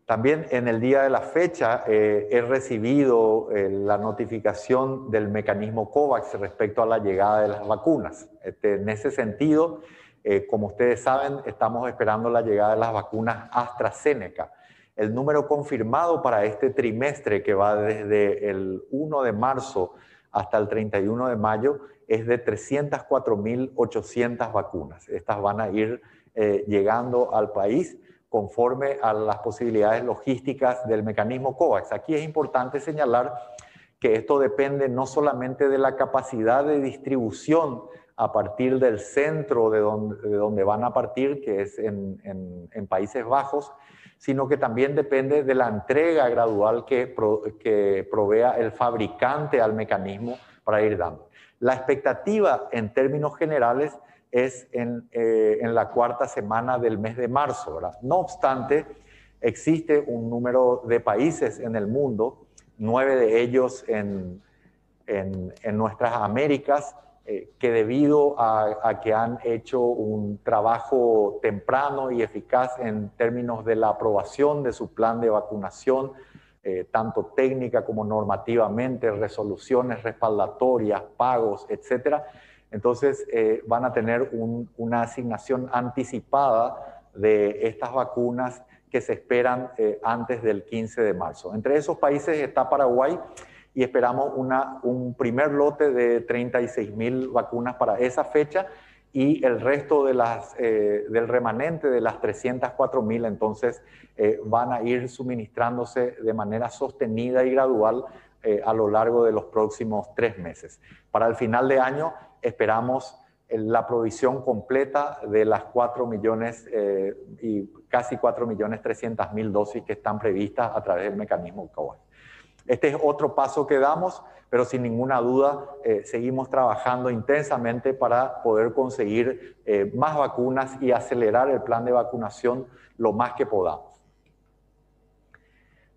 También en el día de la fecha he recibido la notificación del mecanismo COVAX respecto a la llegada de las vacunas. En ese sentido, como ustedes saben, estamos esperando la llegada de las vacunas AstraZeneca. El número confirmado para este trimestre, que va desde el 1 de marzo hasta el 31 de mayo, es de 304.800 vacunas. Estas van a ir llegando al país conforme a las posibilidades logísticas del mecanismo COVAX. Aquí es importante señalar que esto depende no solamente de la capacidad de distribución a partir del centro de donde van a partir, que es en Países Bajos, sino que también depende de la entrega gradual que provea el fabricante al mecanismo para ir dando. La expectativa en términos generales es en la 4ª semana del mes de marzo, ¿verdad? No obstante, existe un número de países en el mundo, 9 de ellos en nuestras Américas, que debido a que han hecho un trabajo temprano y eficaz en términos de la aprobación de su plan de vacunación, tanto técnica como normativamente, resoluciones respaldatorias, pagos, etcétera. Entonces van a tener una asignación anticipada de estas vacunas que se esperan antes del 15 de marzo. Entre esos países está Paraguay y esperamos un primer lote de 36.000 vacunas para esa fecha y el resto de del remanente de las 304.000 entonces van a ir suministrándose de manera sostenida y gradual a lo largo de los próximos 3 meses. Para el final de año esperamos la provisión completa de las 4 millones y casi 4.300.000 dosis que están previstas a través del mecanismo COVAX. Este es otro paso que damos, pero sin ninguna duda seguimos trabajando intensamente para poder conseguir más vacunas y acelerar el plan de vacunación lo más que podamos.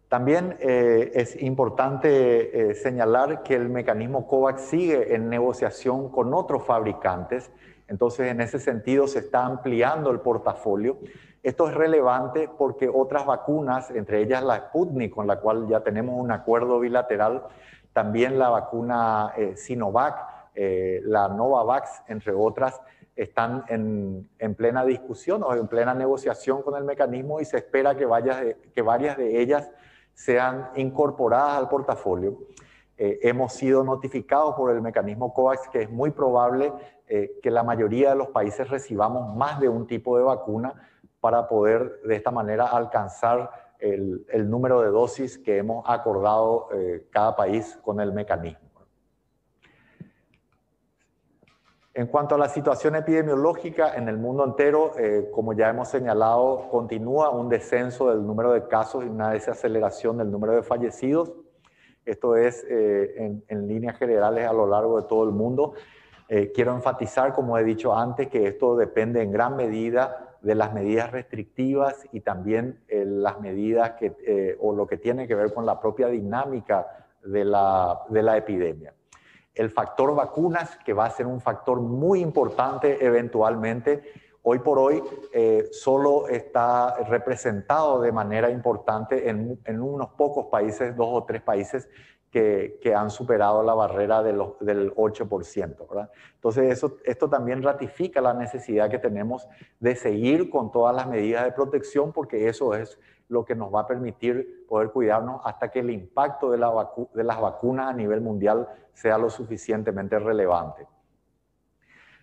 También es importante señalar que el mecanismo COVAX sigue en negociación con otros fabricantes, entonces en ese sentido se está ampliando el portafolio. Esto es relevante porque otras vacunas, entre ellas la Sputnik, con la cual ya tenemos un acuerdo bilateral, también la vacuna Sinovac, la Novavax, entre otras, están en plena discusión o en plena negociación con el mecanismo y se espera que varias de ellas sean incorporadas al portafolio. Hemos sido notificados por el mecanismo COVAX que es muy probable que la mayoría de los países recibamos más de un tipo de vacuna para poder de esta manera alcanzar el número de dosis que hemos acordado cada país con el mecanismo. En cuanto a la situación epidemiológica en el mundo entero, como ya hemos señalado, continúa un descenso del número de casos y una desaceleración del número de fallecidos. Esto es en líneas generales a lo largo de todo el mundo. Quiero enfatizar, como he dicho antes, que esto depende en gran medida de las medidas restrictivas y también las medidas o lo que tiene que ver con la propia dinámica de la epidemia. El factor vacunas, que va a ser un factor muy importante eventualmente, hoy por hoy solo está representado de manera importante en unos pocos países, 2 o 3 países que han superado la barrera del 8%, ¿verdad? Entonces esto también ratifica la necesidad que tenemos de seguir con todas las medidas de protección porque eso es lo que nos va a permitir poder cuidarnos hasta que el impacto de las vacunas a nivel mundial sea lo suficientemente relevante.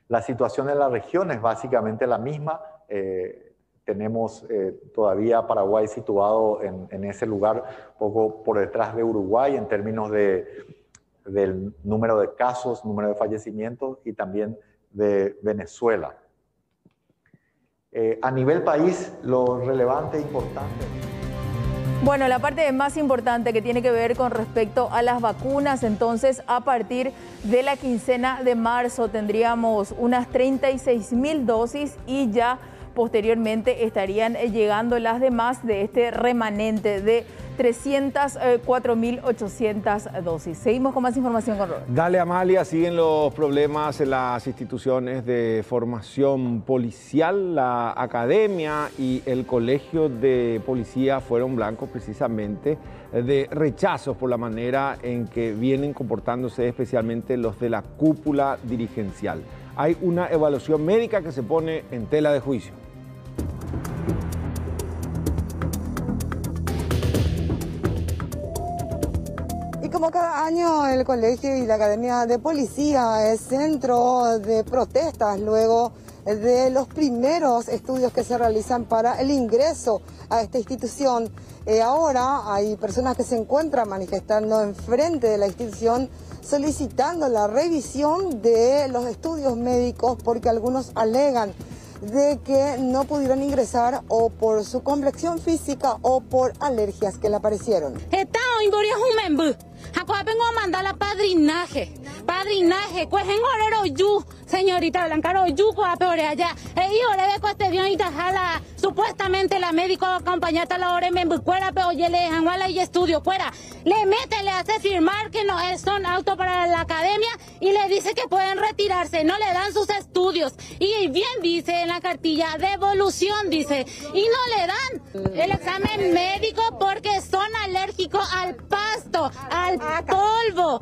La situación en la región es básicamente la misma. Tenemos todavía Paraguay situado en ese lugar, poco por detrás de Uruguay en términos del número de casos, número de fallecimientos y también de Venezuela. A nivel país, lo relevante e importante. Bueno, la parte más importante que tiene que ver con respecto a las vacunas, entonces a partir de la quincena de marzo tendríamos unas 36.000 dosis y ya posteriormente estarían llegando las demás de este remanente de 304.800 dosis. Seguimos con más información con Robert. Dale, Amalia, siguen los problemas en las instituciones de formación policial. La academia y el colegio de policía fueron blancos precisamente de rechazos por la manera en que vienen comportándose especialmente los de la cúpula dirigencial. Hay una evaluación médica que se pone en tela de juicio. Y como cada año el colegio y la academia de policía es centro de protestas luego de los primeros estudios que se realizan para el ingreso a esta institución. Ahora hay personas que se encuentran manifestando enfrente de la institución solicitando la revisión de los estudios médicos porque algunos alegan de que no pudieron ingresar o por su complexión física o por alergias que le aparecieron. Señorita Blanca allá. Supuestamente la médico acompañata la hora en Bucuera, pero oye le dejan y estudio fuera. Le mete, le hace firmar que no son auto para la academia y le dice que pueden retirarse, no le dan sus estudios. Y bien dice en la cartilla, devolución dice, y no le dan el examen médico porque son alérgicos al pasto, al polvo.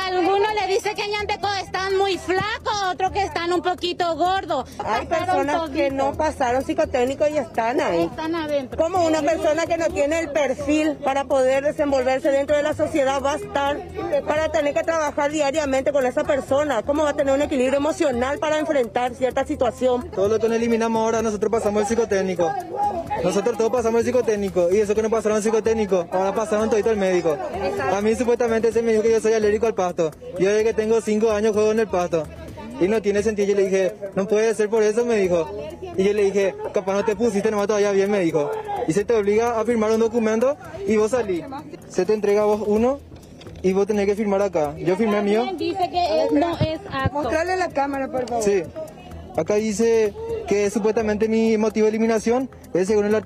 Algunos le dicen dice que en Yanteco están muy flacos, otros que están un poquito gordos. Hay personas que no pasaron psicotécnico y están ahí. Están adentro. Como una persona que no tiene el perfil para poder desenvolverse dentro de la sociedad va a estar para tener que trabajar diariamente con esa persona? ¿Cómo va a tener un equilibrio emocional para enfrentar cierta situación? Todo lo que nos eliminamos ahora, nosotros pasamos el psicotécnico. Nosotros todos pasamos el psicotécnico. Y eso que no pasaron el psicotécnico, ahora pasaron todito el médico. A mí supuestamente se me dijo que yo soy alérgico al pasto. Yo desde que tengo 5 años juego en el pasto. Y no tiene sentido. Yo le dije, no puede ser por eso, me dijo. Y yo le dije, capaz no te pusiste nomás todavía bien, me dijo. Y se te obliga a firmar un documento y vos salís. Se te entrega a vos uno y vos tenés que firmar acá. Yo firmé el mío. Dice que no es apto. Mostrarle la cámara, por favor. Sí. Acá dice que supuestamente mi motivo de eliminación es según el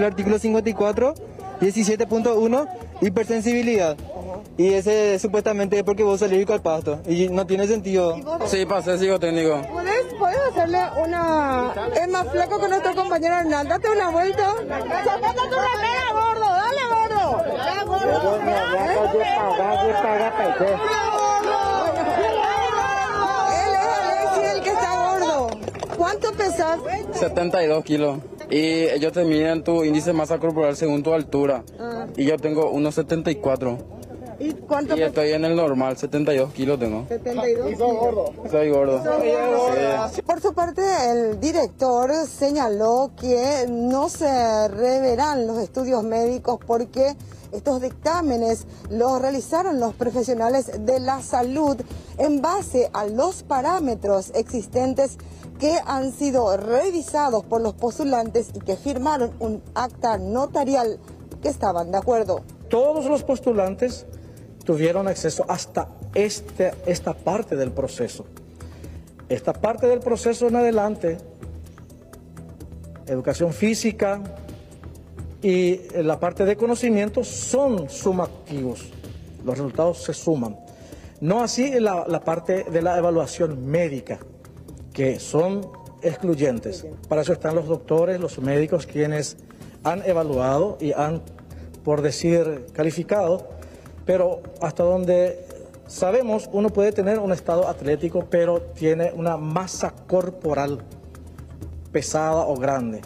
artículo 54, 17.1, hipersensibilidad. Y ese supuestamente es porque vos sos alérgico al pasto. Y no tiene sentido. Sí, pasé psicotécnico. ¿Puedes hacerle una... Es más flaco que nuestro compañero Hernán? Date una vuelta. ¡Sacate tu remera, gordo! ¡Dale, gordo! ¡Dale, gordo! Él es Alexis, el que está gordo. ¿Cuánto pesas? 72 kilos. Y ellos te miden tu índice de masa corporal según tu altura. Y yo tengo 1,74. ¿Y cuánto? Y estoy en el normal, 72 kilos tengo. 72. ¿Y sos gordo? Soy gordo. Sí. Por su parte, el director señaló que no se reverán los estudios médicos porque estos dictámenes los realizaron los profesionales de la salud en base a los parámetros existentes que han sido revisados por los postulantes y que firmaron un acta notarial que estaban de acuerdo. Todos los postulantes tuvieron acceso hasta esta parte del proceso. Esta parte del proceso en adelante, educación física y la parte de conocimiento son sumativos. Los resultados se suman. No así la parte de la evaluación médica, que son excluyentes. Para eso están los doctores, los médicos, quienes han evaluado y han, por decir, calificado, pero hasta donde sabemos, uno puede tener un estado atlético, pero tiene una masa corporal pesada o grande.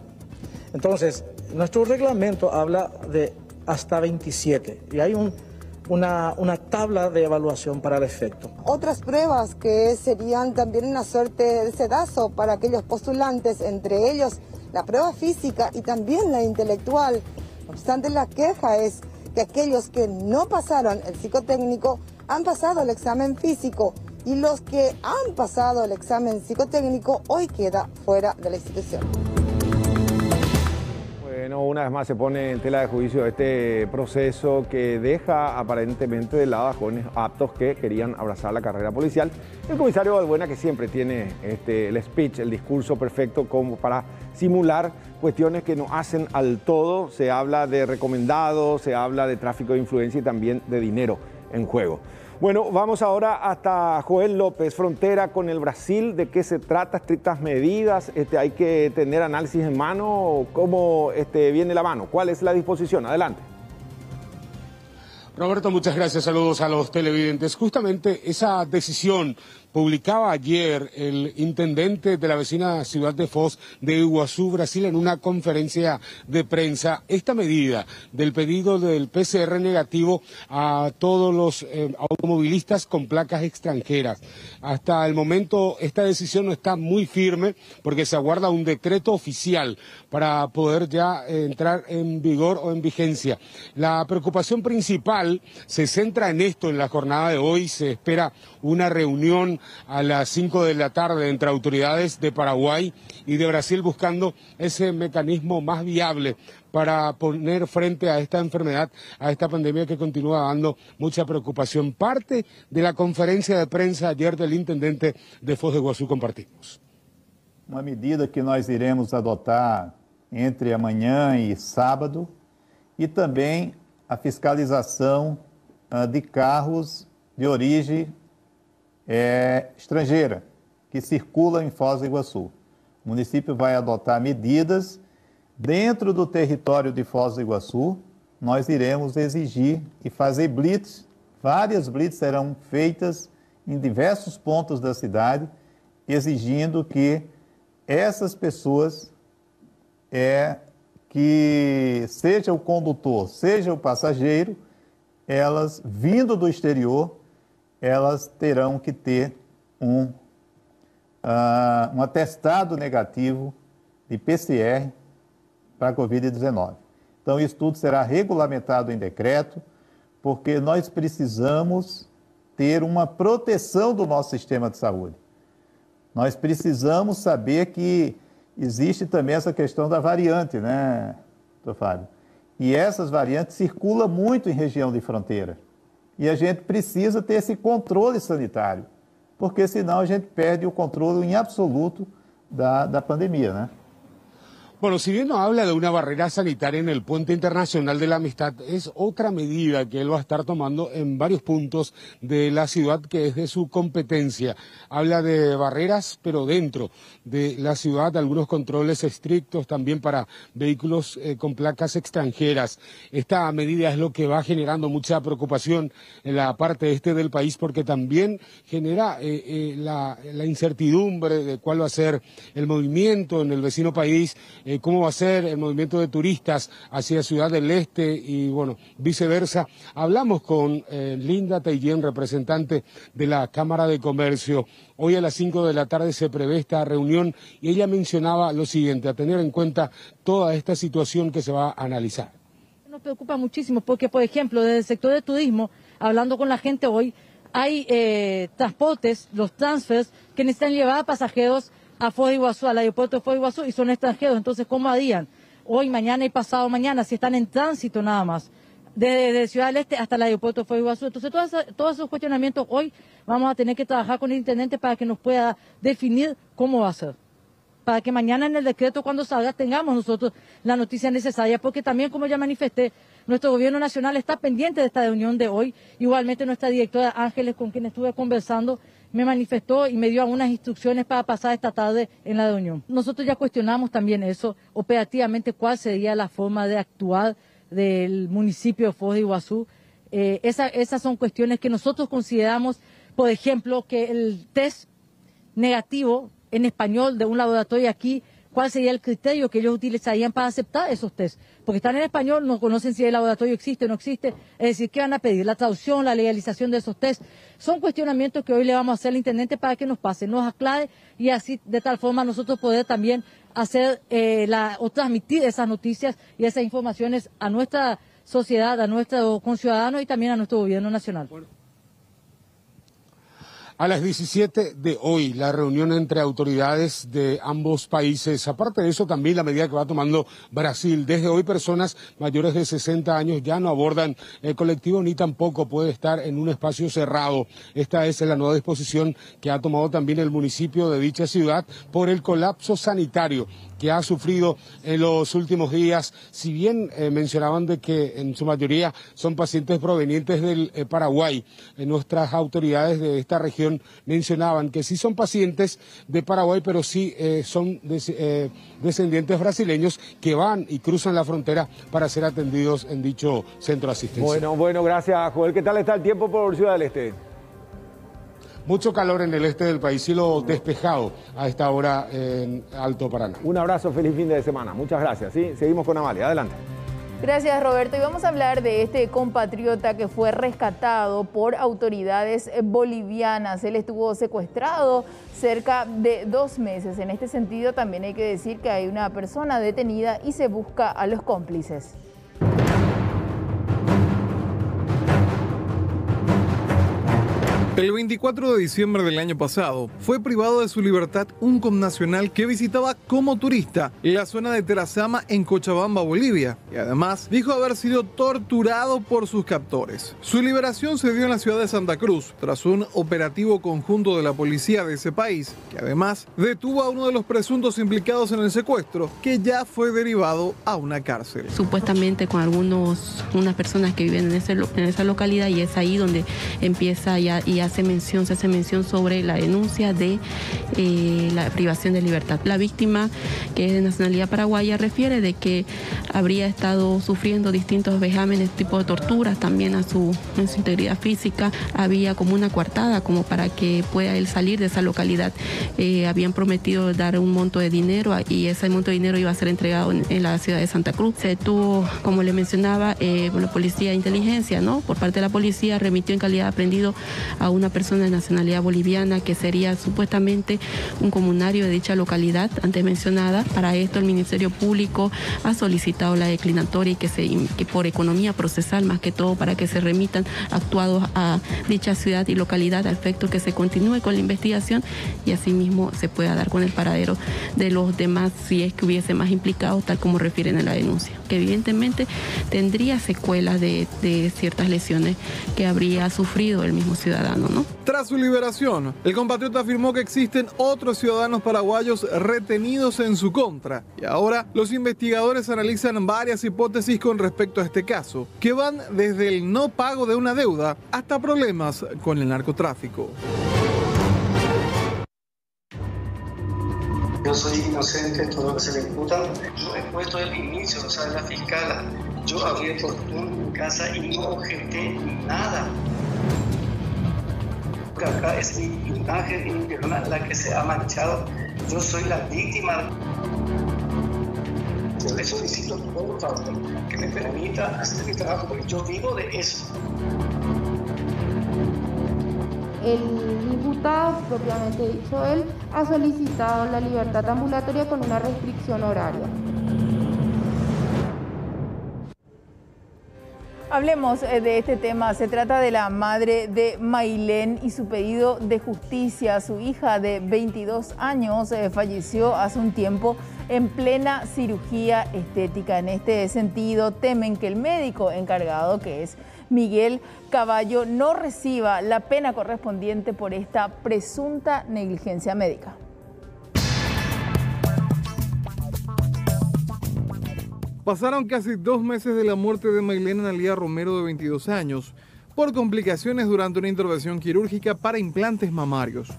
Entonces, nuestro reglamento habla de hasta 27 y hay una tabla de evaluación para el efecto. Otras pruebas que serían también una suerte de sedazo para aquellos postulantes, entre ellos la prueba física y también la intelectual. No obstante, la queja es que aquellos que no pasaron el psicotécnico han pasado el examen físico y los que han pasado el examen psicotécnico hoy queda fuera de la institución. Bueno, una vez más se pone en tela de juicio este proceso que deja aparentemente de lado a jóvenes aptos que querían abrazar la carrera policial. El comisario Balbuena, que siempre tiene el speech, el discurso perfecto como para simular cuestiones que no hacen al todo. Se habla de recomendados, se habla de tráfico de influencia y también de dinero en juego. Bueno, vamos ahora hasta Joel López, frontera con el Brasil. ¿De qué se trata? ¿Estrictas medidas? ¿Hay que tener análisis en mano? ¿Cómo viene la mano? ¿Cuál es la disposición? Adelante. Roberto, muchas gracias. Saludos a los televidentes. Justamente esa decisión publicaba ayer el intendente de la vecina ciudad de Foz de Iguazú, Brasil, en una conferencia de prensa. Esta medida del pedido del PCR negativo a todos los automovilistas con placas extranjeras. Hasta el momento esta decisión no está muy firme porque se aguarda un decreto oficial para poder ya entrar en vigor o en vigencia. La preocupación principal se centra en esto en la jornada de hoy. Se espera una reunión a las 5 de la tarde entre autoridades de Paraguay y de Brasil buscando ese mecanismo más viable para poner frente a esta enfermedad, a esta pandemia que continúa dando mucha preocupación. Parte de la conferencia de prensa ayer del intendente de Foz de Iguazú compartimos. Uma medida que nós iremos adotar entre amanhã e sábado e também a fiscalização de carros de origem estrangeira que circulam em Foz do Iguaçu. O município vai adotar medidas dentro do território de Foz do Iguaçu. Nós iremos exigir e fazer blitz. Várias blitz serão feitas em diversos pontos da cidade, exigindo que essas pessoas, que seja o condutor, seja o passageiro, elas, vindo do exterior, elas terão que ter um atestado negativo de PCR para a Covid-19. Então, isso tudo será regulamentado em decreto, porque nós precisamos ter uma proteção do nosso sistema de saúde. Nós precisamos saber que existe também essa questão da variante, né, doutor Fábio? E essas variantes circulam muito em região de fronteira. E a gente precisa ter esse controle sanitário, porque senão a gente perde o controle em absoluto da pandemia, né? Bueno, si bien no habla de una barrera sanitaria en el Puente Internacional de la Amistad, es otra medida que él va a estar tomando en varios puntos de la ciudad que es de su competencia. Habla de barreras, pero dentro de la ciudad, algunos controles estrictos también para vehículos con placas extranjeras. Esta medida es lo que va generando mucha preocupación en la parte este del país, porque también genera la incertidumbre de cuál va a ser el movimiento en el vecino país, cómo va a ser el movimiento de turistas hacia Ciudad del Este y, bueno, viceversa. Hablamos con Linda Teillén, representante de la Cámara de Comercio. Hoy a las 5 de la tarde se prevé esta reunión y ella mencionaba lo siguiente, a tener en cuenta toda esta situación que se va a analizar. Nos preocupa muchísimo porque, por ejemplo, desde el sector de turismo, hablando con la gente hoy, hay transportes, los transfers, que necesitan llevar a pasajeros a Foz de Iguazú, al aeropuerto de Foz de Iguazú, y son extranjeros. Entonces, ¿cómo harían? Hoy, mañana y pasado mañana, si están en tránsito nada más, desde Ciudad del Este hasta el aeropuerto de Foz de Iguazú. Entonces, todos esos cuestionamientos hoy vamos a tener que trabajar con el intendente para que nos pueda definir cómo va a ser. Para que mañana en el decreto, cuando salga, tengamos nosotros la noticia necesaria, porque también, como ya manifesté, nuestro gobierno nacional está pendiente de esta reunión de hoy. Igualmente nuestra directora Ángeles, con quien estuve conversando, me manifestó y me dio algunas instrucciones para pasar esta tarde en la reunión. Nosotros ya cuestionamos también eso, operativamente cuál sería la forma de actuar del municipio de Foz de Iguazú. Esas son cuestiones que nosotros consideramos, por ejemplo, que el test negativo en español de un laboratorio aquí, ¿cuál sería el criterio que ellos utilizarían para aceptar esos test? Porque están en español, no conocen si el laboratorio existe o no existe. Es decir, ¿qué van a pedir? La traducción, la legalización de esos test. Son cuestionamientos que hoy le vamos a hacer al intendente para que nos pase, nos aclare y así de tal forma nosotros poder también hacer o transmitir esas noticias y esas informaciones a nuestra sociedad, a nuestros conciudadanos y también a nuestro gobierno nacional. A las 17 de hoy, la reunión entre autoridades de ambos países. Aparte de eso, también la medida que va tomando Brasil. Desde hoy, personas mayores de 60 años ya no abordan el colectivo ni tampoco puede estar en un espacio cerrado. Esta es la nueva disposición que ha tomado también el municipio de dicha ciudad por el colapso sanitario que ha sufrido en los últimos días. Si bien mencionaban de que en su mayoría son pacientes provenientes del Paraguay, nuestras autoridades de esta región mencionaban que sí son pacientes de Paraguay, pero sí son descendientes brasileños que van y cruzan la frontera para ser atendidos en dicho centro asistencial. Bueno, gracias, Joel. ¿Qué tal está el tiempo por Ciudad del Este? Mucho calor en el este del país, cielo despejado a esta hora en Alto Paraná. Un abrazo, feliz fin de semana. Muchas gracias. ¿Sí? Seguimos con Amalia, adelante. Gracias, Roberto. Y vamos a hablar de este compatriota que fue rescatado por autoridades bolivianas. Él estuvo secuestrado cerca de 2 meses. En este sentido, también hay que decir que hay una persona detenida y se busca a los cómplices. El 24 de diciembre del año pasado fue privado de su libertad un connacional que visitaba como turista la zona de Terazama en Cochabamba, Bolivia, y además dijo haber sido torturado por sus captores. Su liberación se dio en la ciudad de Santa Cruz tras un operativo conjunto de la policía de ese país, que además detuvo a uno de los presuntos implicados en el secuestro, que ya fue derivado a una cárcel. Supuestamente con unas personas que viven en esa localidad, y es ahí donde empieza ya se hace mención sobre la denuncia de la privación de libertad. La víctima, que es de nacionalidad paraguaya, refiere de que habría estado sufriendo distintos vejámenes, tipo de torturas, también en su integridad física. Había como una coartada como para que pueda él salir de esa localidad. Habían prometido dar un monto de dinero y ese monto de dinero iba a ser entregado en la ciudad de Santa Cruz. Se tuvo, como le mencionaba, la policía de inteligencia, ¿no? Por parte de la policía remitió en calidad de aprendido a una persona de nacionalidad boliviana que sería supuestamente un comunario de dicha localidad antes mencionada. Para esto el Ministerio Público ha solicitado la declinatoria y que por economía procesal, más que todo, para que se remitan actuados a dicha ciudad y localidad a efecto que se continúe con la investigación y asimismo se pueda dar con el paradero de los demás si es que hubiese más implicados, tal como refieren en la denuncia, que evidentemente tendría secuelas de ciertas lesiones que habría sufrido el mismo ciudadano, ¿no? Tras su liberación, el compatriota afirmó que existen otros ciudadanos paraguayos retenidos en su contra y ahora los investigadores analizan varias hipótesis con respecto a este caso, que van desde el no pago de una deuda hasta problemas con el narcotráfico. Yo soy inocente de todo lo que se le imputa. Yo he puesto el inicio, o sea, la fiscal, yo abrí el portón en casa y no objeté nada. Porque acá es mi imagen y mi persona la que se ha manchado. Yo soy la víctima. Yo le solicito, por favor, que me permita hacer mi trabajo, porque yo vivo de eso. El imputado, propiamente dicho, él ha solicitado la libertad ambulatoria con una restricción horaria. Hablemos de este tema. Se trata de la madre de Maylén y su pedido de justicia. Su hija de 22 años falleció hace un tiempo en plena cirugía estética. En este sentido, temen que el médico encargado, que es Miguel Caballo, no reciba la pena correspondiente por esta presunta negligencia médica. Pasaron casi 2 meses de la muerte de Maylén Analía Romero, de 22 años, por complicaciones durante una intervención quirúrgica para implantes mamarios.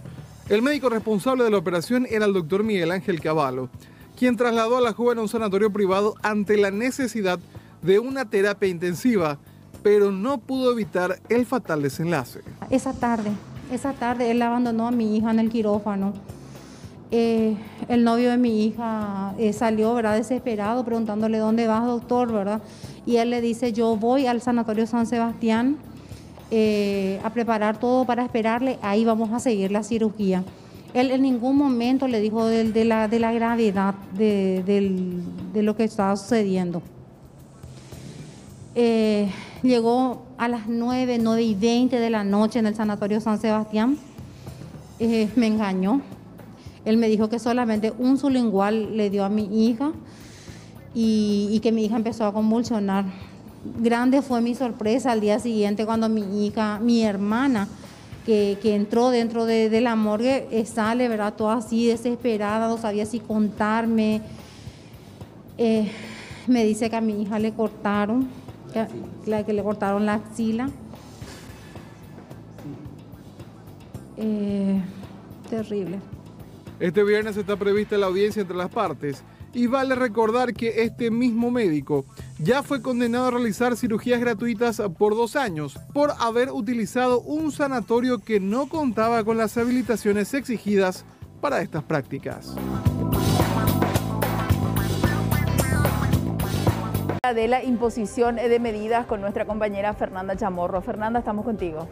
El médico responsable de la operación era el doctor Miguel Ángel Caballo, quien trasladó a la joven a un sanatorio privado ante la necesidad de una terapia intensiva, pero no pudo evitar el fatal desenlace. Esa tarde él abandonó a mi hija en el quirófano. El novio de mi hija salió, ¿verdad?, desesperado, preguntándole dónde vas, doctor, ¿verdad? Y él le dice, yo voy al sanatorio San Sebastián a preparar todo para esperarle, ahí vamos a seguir la cirugía. Él en ningún momento le dijo de la gravedad de lo que estaba sucediendo. Llegó a las 9:20 de la noche en el sanatorio San Sebastián. Me engañó. Él me dijo que solamente un sublingual le dio a mi hija y que mi hija empezó a convulsionar. Grande fue mi sorpresa al día siguiente cuando mi hermana, que entró dentro de la morgue, sale, ¿verdad?, toda así desesperada, no sabía si contarme. Me dice que a mi hija le cortaron, que le cortaron la axila. Terrible. Este viernes está prevista la audiencia entre las partes y vale recordar que este mismo médico ya fue condenado a realizar cirugías gratuitas por 2 años por haber utilizado un sanatorio que no contaba con las habilitaciones exigidas para estas prácticas. De la imposición de medidas con nuestra compañera Fernanda Chamorro. Fernanda, estamos contigo.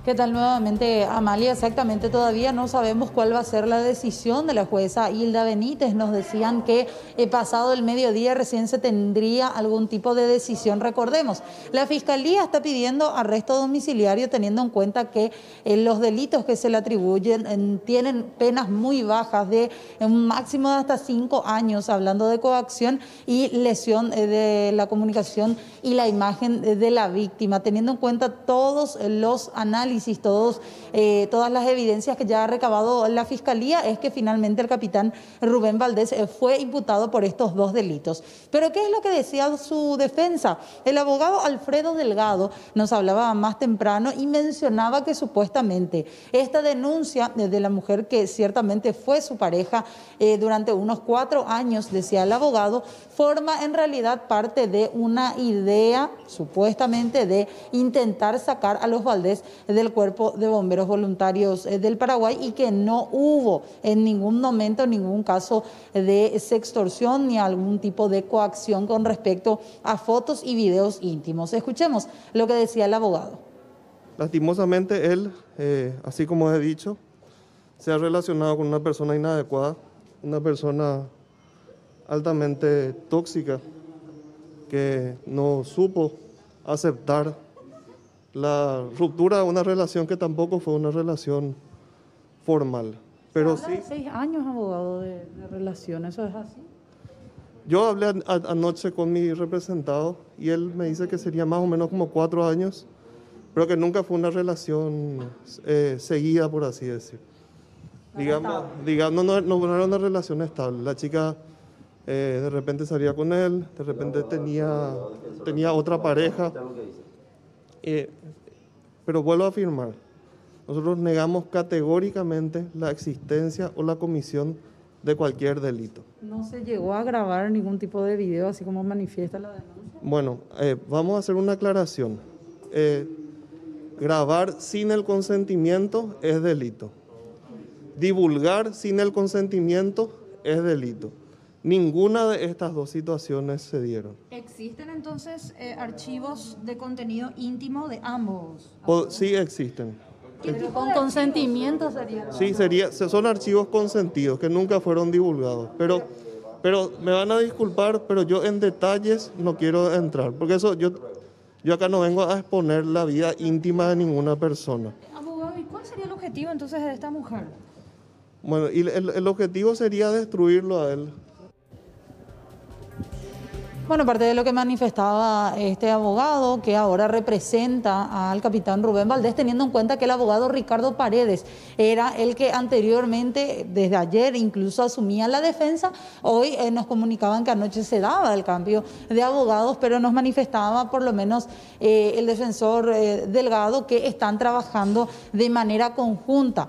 ¿Qué tal nuevamente, Amalia? Exactamente, todavía no sabemos cuál va a ser la decisión de la jueza Hilda Benítez. Nos decían que pasado el mediodía recién se tendría algún tipo de decisión. Recordemos, la Fiscalía está pidiendo arresto domiciliario teniendo en cuenta que los delitos que se le atribuyen tienen penas muy bajas, de un máximo de hasta 5 años, hablando de coacción y lesión de la comunicación y la imagen de la víctima, teniendo en cuenta todos los análisis análisis, todas las evidencias que ya ha recabado la Fiscalía, es que finalmente el capitán Rubén Valdés fue imputado por estos 2 delitos. Pero ¿qué es lo que decía su defensa? El abogado Alfredo Delgado nos hablaba más temprano y mencionaba que supuestamente esta denuncia de la mujer, que ciertamente fue su pareja durante unos 4 años, decía el abogado, forma en realidad parte de una idea supuestamente de intentar sacar a los Valdés del Cuerpo de Bomberos Voluntarios del Paraguay, y que no hubo en ningún momento ningún caso de sextorsión ni algún tipo de coacción con respecto a fotos y videos íntimos. Escuchemos lo que decía el abogado. Lastimosamente él, así como he dicho, se ha relacionado con una persona inadecuada, una persona altamente tóxica, que no supo aceptar la ruptura de una relación que tampoco fue una relación formal. Pero sí. 6 años, abogado, de relación, ¿eso es así? Yo hablé anoche con mi representado y él me dice que sería más o menos como 4 años, pero que nunca fue una relación seguida, por así decir. Digamos, no era una relación estable. La chica de repente salía con él, de repente tenía otra pareja. Pero vuelvo a afirmar, nosotros negamos categóricamente la existencia o la comisión de cualquier delito. ¿No se llegó a grabar ningún tipo de video, así como manifiesta la denuncia? Bueno, vamos a hacer una aclaración. Grabar sin el consentimiento es delito. Divulgar sin el consentimiento es delito. Ninguna de estas 2 situaciones se dieron. ¿Existen entonces archivos de contenido íntimo de ambos? Sí existen. ¿Con consentimiento sería? Sí, son archivos consentidos que nunca fueron divulgados. Pero me van a disculpar, pero yo en detalles no quiero entrar, porque eso yo acá no vengo a exponer la vida íntima de ninguna persona. Abogado, ¿y cuál sería el objetivo entonces de esta mujer? Bueno, y el objetivo sería destruirlo a él. Bueno, parte de lo que manifestaba este abogado, que ahora representa al capitán Rubén Valdés, teniendo en cuenta que el abogado Ricardo Paredes era el que anteriormente, desde ayer, incluso asumía la defensa. Hoy nos comunicaban que anoche se daba el cambio de abogados, pero nos manifestaba por lo menos el defensor Delgado que están trabajando de manera conjunta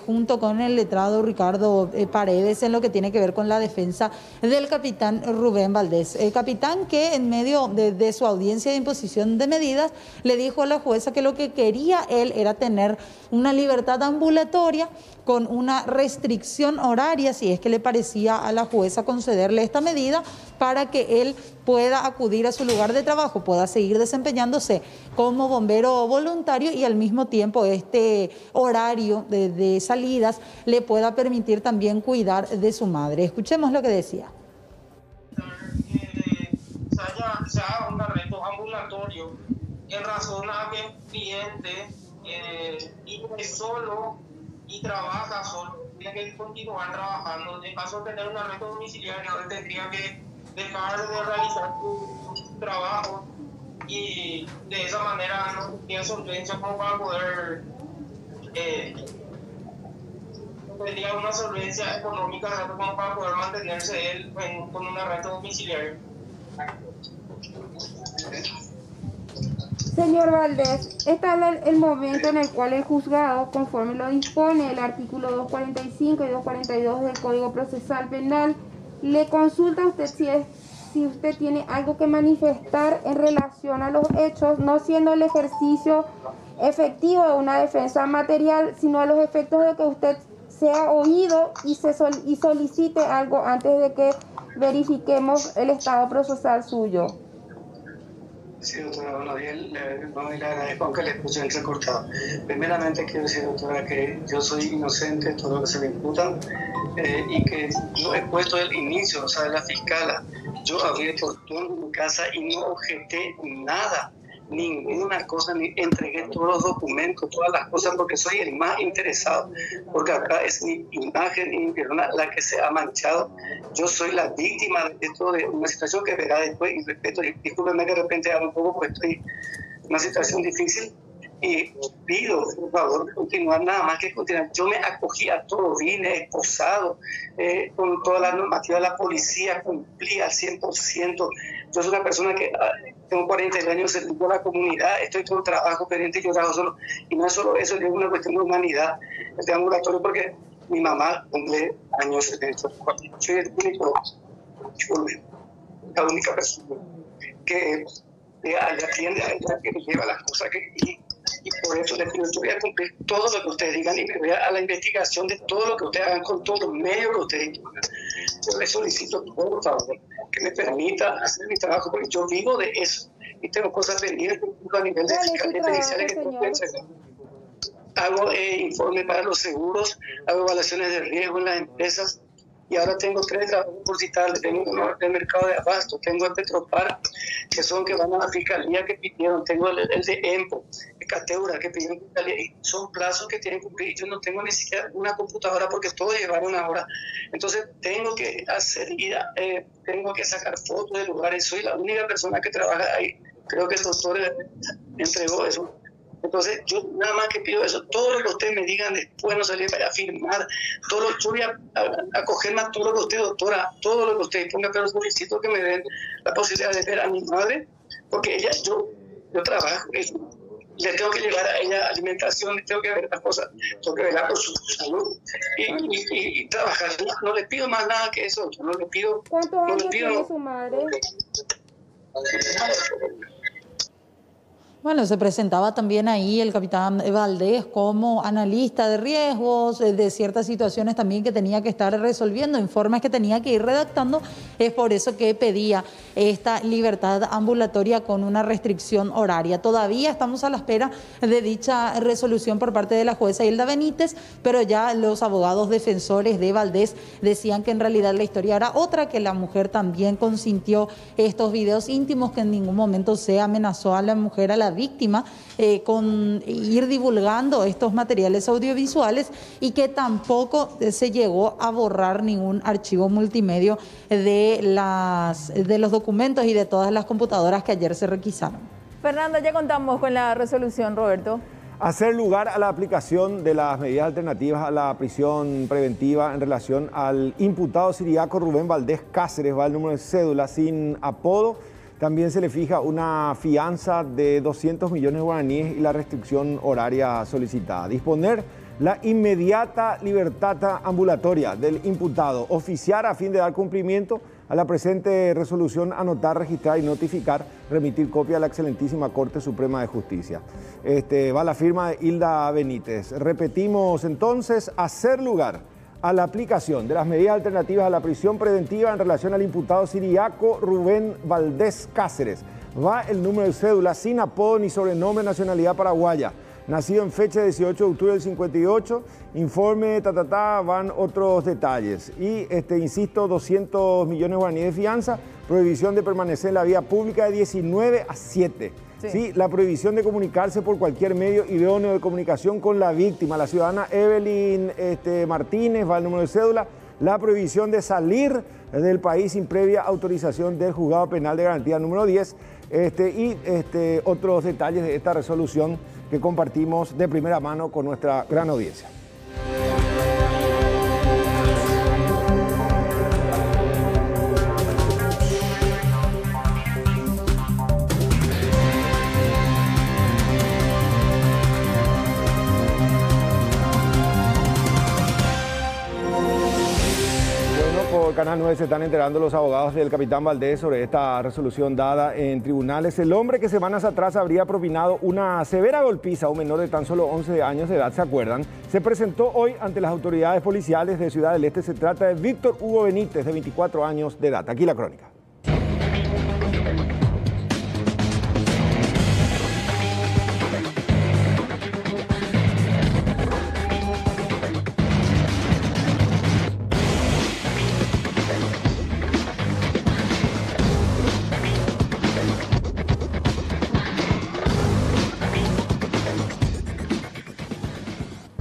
junto con el letrado Ricardo Paredes en lo que tiene que ver con la defensa del capitán Rubén Valdés. El capitán, que en medio de su audiencia de imposición de medidas le dijo a la jueza que lo que quería él era tener una libertad ambulatoria con una restricción horaria, si es que le parecía a la jueza concederle esta medida, para que él pueda acudir a su lugar de trabajo, pueda seguir desempeñándose como bombero voluntario, y al mismo tiempo este horario de salidas le pueda permitir también cuidar de su madre. Escuchemos lo que decía. Se haga un arresto ambulatorio en razón a que el cliente vive solo y trabaja solo, tiene que continuar trabajando. En caso de tener un arresto domiciliario, él tendría que dejar de realizar su trabajo, y de esa manera no tiene solvencia como para poder tendría una solvencia económica como para poder mantenerse él con un arresto domiciliario. Señor Valdés, está el momento en el cual el juzgado, conforme lo dispone el artículo 245 y 242 del Código Procesal Penal, le consulta a usted si usted tiene algo que manifestar en relación a los hechos, no siendo el ejercicio efectivo de una defensa material, sino a los efectos de que usted sea oído y solicite algo antes de que verifiquemos el estado procesal suyo. Sí, doctora, buenos días. Le agradezco, aunque le escuché entrecortado. Primeramente quiero decir, doctora, que yo soy inocente de todo lo que se me imputa y que yo he puesto el inicio, o sea, de la fiscala. Yo abrí el portón de mi casa y no objeté nada, ninguna cosa, ni entregué todos los documentos, todas las cosas, porque soy el más interesado, porque acá es mi imagen y mi persona la que se ha manchado. Yo soy la víctima de esto, de una situación que verá después, y respeto, y discúlpenme que de repente hablo un poco porque estoy en una situación difícil, y pido, por favor, continuar, nada más que continuar. Yo me acogí a todo, vine esposado, con toda la normativa de la policía, cumplí al 100%. Yo soy una persona que tengo 40 años servindo a la comunidad, estoy con trabajo pendiente y llorado solo. Y no es solo eso, es una cuestión de humanidad, de ambulatorio, porque mi mamá cumple años, soy el único, la única persona que atiende a ella, que me lleva las cosas y por eso les pido, yo voy a cumplir todo lo que ustedes digan y me voy a la investigación de todo lo que ustedes hagan con todos los medios que ustedes digan. Yo les solicito, por favor, que me permita hacer mi trabajo, porque yo vivo de eso y tengo cosas pendientes a nivel de fiscalía judicial que no pueden ser. Hago informes para los seguros, hago evaluaciones de riesgo en las empresas y ahora tengo 3 trabajos por citarles. Tengo uno del mercado de abasto, tengo el Petropar, que van a la fiscalía que pidieron, tengo el de EMPO, el Cateura que pidieron fiscalía, y son plazos que tienen que cumplir. Yo no tengo ni siquiera una computadora porque todo llevaron una hora. Entonces tengo que tengo que sacar fotos de lugares. Soy la única persona que trabaja ahí. Creo que el doctor me entregó eso. Entonces, yo nada más que pido eso, todo lo que ustedes me digan después, no salir para firmar, yo voy a cogerme a todo lo que usted, doctora, todo lo que usted ponga, pero solicito que me den la posibilidad de ver a mi madre, porque ella, yo trabajo, le tengo que llevar a ella alimentación, le tengo que ver las cosas, tengo que velar por su salud y trabajar. No le pido más nada que eso, yo no le pido. ¿Cuántos años tiene su madre? Bueno, se presentaba también ahí el capitán Valdés como analista de riesgos, de ciertas situaciones también que tenía que estar resolviendo, informes que tenía que ir redactando. Es por eso que pedía esta libertad ambulatoria con una restricción horaria. Todavía estamos a la espera de dicha resolución por parte de la jueza Hilda Benítez, pero ya los abogados defensores de Valdés decían que en realidad la historia era otra, que la mujer también consintió estos videos íntimos, que en ningún momento se amenazó a la mujer, a la víctima, con ir divulgando estos materiales audiovisuales, y que tampoco se llegó a borrar ningún archivo multimedia de los documentos y de todas las computadoras que ayer se requisaron. Fernanda, ya contamos con la resolución, Roberto. Hacer lugar a la aplicación de las medidas alternativas a la prisión preventiva en relación al imputado siriaco Rubén Valdés Cáceres, va el número de cédula sin apodo. También se le fija una fianza de 200 millones de guaraníes y la restricción horaria solicitada. Disponer la inmediata libertad ambulatoria del imputado. Oficiar a fin de dar cumplimiento a la presente resolución, anotar, registrar y notificar, remitir copia a la excelentísima Corte Suprema de Justicia. Va la firma de Hilda Benítez. Repetimos entonces, hacer lugar a la aplicación de las medidas alternativas a la prisión preventiva en relación al imputado siriaco Rubén Valdés Cáceres. Va el número de cédula sin apodo ni sobrenombre, nacionalidad paraguaya. Nacido en fecha de 18 de octubre del 58, informe, van otros detalles. Y, insisto, 200 millones de guaraníes de fianza, prohibición de permanecer en la vía pública de 19 a 7. Sí, la prohibición de comunicarse por cualquier medio idóneo de comunicación con la víctima, la ciudadana Evelyn Martínez, va el número de cédula. La prohibición de salir del país sin previa autorización del Juzgado Penal de Garantía número 10. Otros detalles de esta resolución que compartimos de primera mano con nuestra gran audiencia. Canal 9 se están enterando los abogados del capitán Valdés sobre esta resolución dada en tribunales. El hombre que semanas atrás habría propinado una severa golpiza a un menor de tan solo 11 años de edad, ¿se acuerdan? Se presentó hoy ante las autoridades policiales de Ciudad del Este. Se trata de Víctor Hugo Benítez, de 24 años de edad. Aquí la crónica.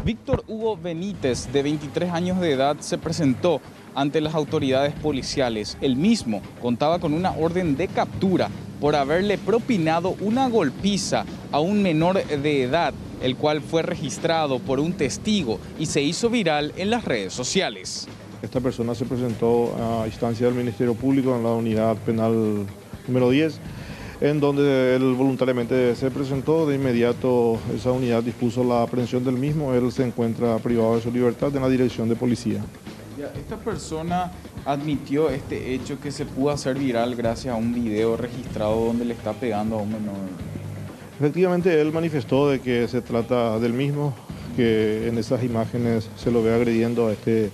Víctor Hugo Benítez, de 23 años de edad, se presentó ante las autoridades policiales. Él mismo contaba con una orden de captura por haberle propinado una golpiza a un menor de edad, el cual fue registrado por un testigo y se hizo viral en las redes sociales. Esta persona se presentó a instancia del Ministerio Público en la unidad penal número 10, en donde él voluntariamente se presentó. De inmediato esa unidad dispuso la aprehensión del mismo. Él se encuentra privado de su libertad en la dirección de policía. Esta persona admitió este hecho que se pudo hacer viral gracias a un video registrado donde le está pegando a un menor. Efectivamente, él manifestó de que se trata del mismo, que en esas imágenes se lo ve agrediendo a este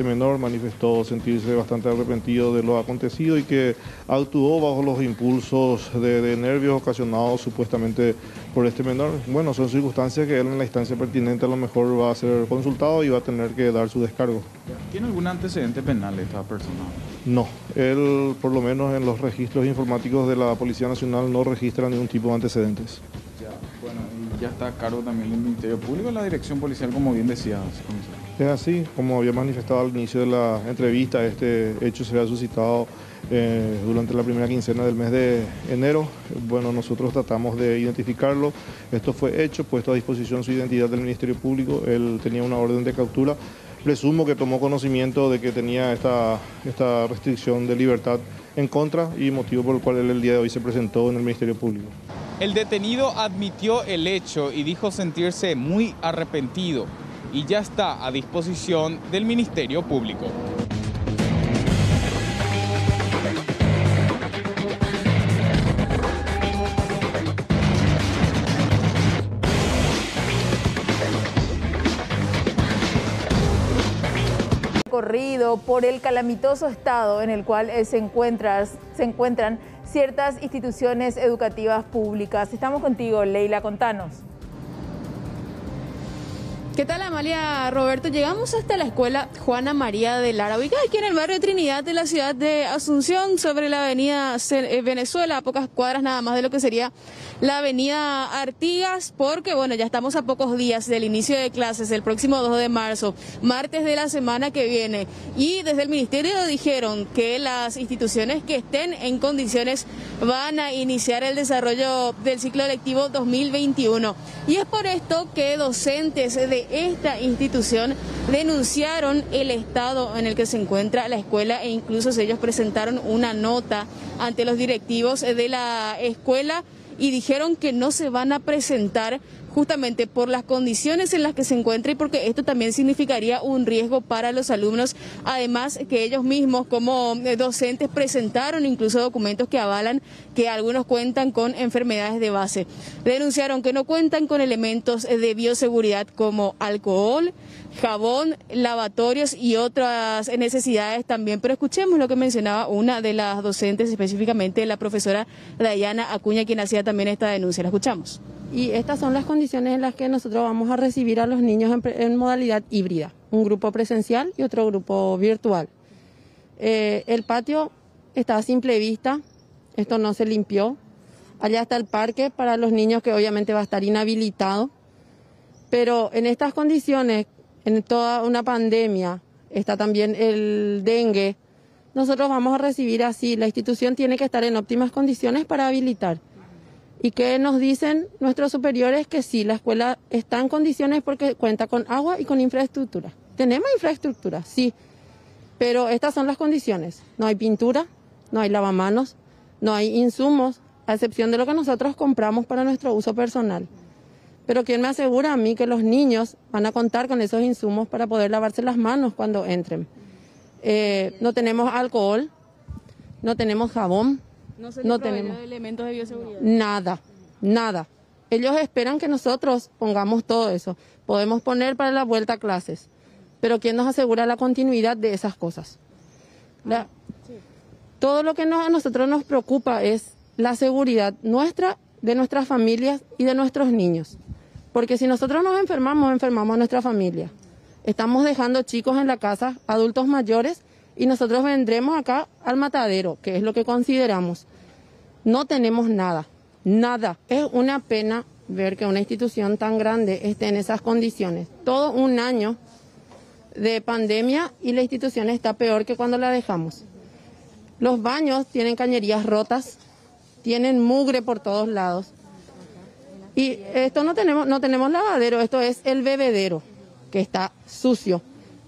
menor. Manifestó sentirse bastante arrepentido de lo acontecido y que actuó bajo los impulsos de nervios ocasionados supuestamente por este menor. Bueno, son circunstancias que él en la instancia pertinente a lo mejor va a ser consultado y va a tener que dar su descargo. ¿Tiene algún antecedente penal esta persona? No, él por lo menos en los registros informáticos de la Policía Nacional no registra ningún tipo de antecedentes. Bueno, y ya está a cargo también del Ministerio Público, la dirección policial, como bien decía. Es así, como había manifestado al inicio de la entrevista, este hecho se había suscitado durante la primera quincena del mes de enero. Bueno, nosotros tratamos de identificarlo. Esto fue hecho, puesto a disposición su identidad del Ministerio Público. Él tenía una orden de captura. Presumo que tomó conocimiento de que tenía esta restricción de libertad en contra y motivo por el cual él el día de hoy se presentó en el Ministerio Público. El detenido admitió el hecho y dijo sentirse muy arrepentido y ya está a disposición del Ministerio Público. Recorrido por el calamitoso estado en el cual se encuentran ciertas instituciones educativas públicas. Estamos contigo, Leila, contanos. ¿Qué tal, Amalia? Roberto, llegamos hasta la escuela Juana María de Lara, ubicada aquí en el barrio Trinidad de la ciudad de Asunción, sobre la avenida Venezuela, a pocas cuadras nada más de lo que sería la avenida Artigas, porque bueno, ya estamos a pocos días del inicio de clases, el próximo 2 de marzo, martes de la semana que viene, y desde el ministerio dijeron que las instituciones que estén en condiciones van a iniciar el desarrollo del ciclo lectivo 2021, y es por esto que docentes de esta institución denunciaron el estado en el que se encuentra la escuela e incluso ellos presentaron una nota ante los directivos de la escuela y dijeron que no se van a presentar justamente por las condiciones en las que se encuentra y porque esto también significaría un riesgo para los alumnos, además que ellos mismos como docentes presentaron incluso documentos que avalan que algunos cuentan con enfermedades de base. Denunciaron que no cuentan con elementos de bioseguridad como alcohol, jabón, lavatorios y otras necesidades también, pero escuchemos lo que mencionaba una de las docentes, específicamente la profesora Dayana Acuña, quien hacía también esta denuncia. La escuchamos. Y estas son las condiciones en las que nosotros vamos a recibir a los niños en modalidad híbrida, un grupo presencial y otro grupo virtual. El patio está a simple vista, esto no se limpió. Allá está el parque para los niños que obviamente va a estar inhabilitado, pero en estas condiciones, en toda una pandemia, está también el dengue, nosotros vamos a recibir así, la institución tiene que estar en óptimas condiciones para habilitar. ¿Y qué nos dicen nuestros superiores? Que sí, la escuela está en condiciones porque cuenta con agua y con infraestructura. ¿Tenemos infraestructura? Sí, pero estas son las condiciones. No hay pintura, no hay lavamanos, no hay insumos, a excepción de lo que nosotros compramos para nuestro uso personal. Pero ¿quién me asegura a mí que los niños van a contar con esos insumos para poder lavarse las manos cuando entren? No tenemos alcohol, no tenemos jabón. No tenemos elementos de bioseguridad. Nada. Ellos esperan que nosotros pongamos todo eso. Podemos poner para la vuelta a clases, pero ¿quién nos asegura la continuidad de esas cosas? Todo lo que a nosotros nos preocupa es la seguridad nuestra, de nuestras familias y de nuestros niños. Porque si nosotros nos enfermamos a nuestra familia. Estamos dejando chicos en la casa, adultos mayores, y nosotros vendremos acá al matadero, que es lo que consideramos. No tenemos nada. Es una pena ver que una institución tan grande esté en esas condiciones. Todo un año de pandemia y la institución está peor que cuando la dejamos. Los baños tienen cañerías rotas, tienen mugre por todos lados. Y esto no tenemos lavadero, esto es el bebedero, que está sucio,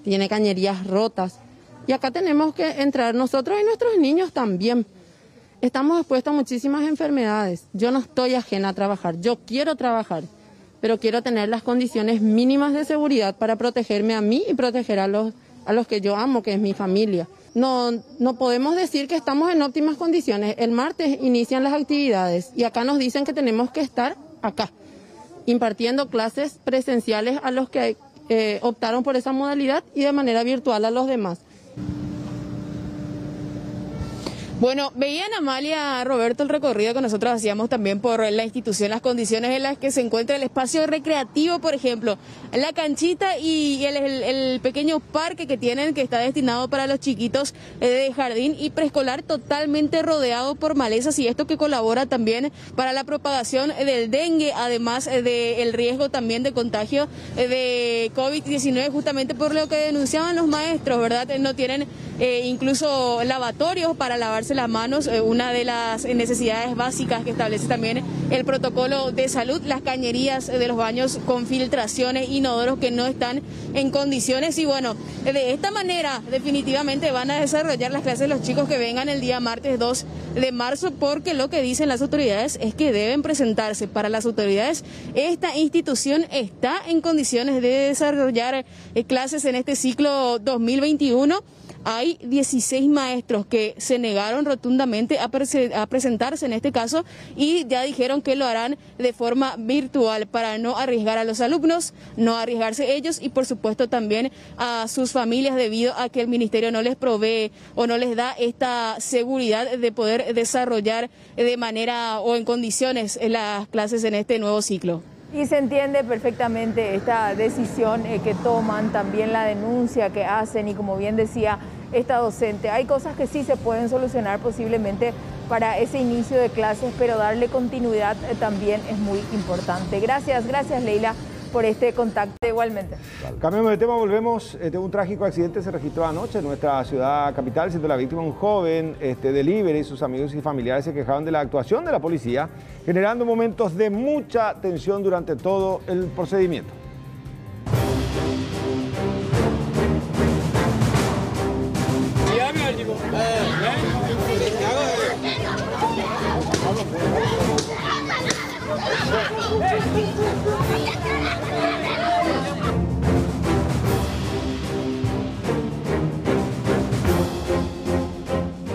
tiene cañerías rotas. Y acá tenemos que entrar nosotros y nuestros niños también. Estamos expuestos a muchísimas enfermedades. Yo no estoy ajena a trabajar, yo quiero trabajar, pero quiero tener las condiciones mínimas de seguridad para protegerme a mí y proteger a los que yo amo, que es mi familia. No podemos decir que estamos en óptimas condiciones. El martes inician las actividades y acá nos dicen que tenemos que estar acá, impartiendo clases presenciales a los que optaron por esa modalidad y de manera virtual a los demás. Bueno, veían Amalia, Roberto, el recorrido que nosotros hacíamos también por la institución, las condiciones en las que se encuentra el espacio recreativo, por ejemplo, la canchita y el pequeño parque que tienen, que está destinado para los chiquitos de jardín y preescolar, totalmente rodeado por malezas, y esto que colabora también para la propagación del dengue, además del riesgo también de contagio de COVID-19, justamente por lo que denunciaban los maestros, ¿verdad? No tienen incluso lavatorios para lavarse las manos, una de las necesidades básicas que establece también el protocolo de salud, las cañerías de los baños con filtraciones, inodoros que no están en condiciones. Y bueno, de esta manera definitivamente van a desarrollar las clases los chicos que vengan el día martes 2 de marzo, porque lo que dicen las autoridades es que deben presentarse. Para las autoridades, esta institución está en condiciones de desarrollar clases en este ciclo 2021. Hay 16 maestros que se negaron rotundamente a presentarse en este caso y ya dijeron que lo harán de forma virtual para no arriesgar a los alumnos, no arriesgarse ellos y por supuesto también a sus familias, debido a que el ministerio no les provee o no les da esta seguridad de poder desarrollar de manera o en condiciones las clases en este nuevo ciclo. Y se entiende perfectamente esta decisión que toman, también la denuncia que hacen y como bien decía esta docente, hay cosas que sí se pueden solucionar posiblemente para ese inicio de clases, pero darle continuidad también es muy importante. Gracias Leila por este contacto igualmente. Cambiamos de tema, volvemos. Un trágico accidente se registró anoche en nuestra ciudad capital, siendo la víctima un joven delivery. Sus amigos y familiares se quejaban de la actuación de la policía, generando momentos de mucha tensión durante todo el procedimiento.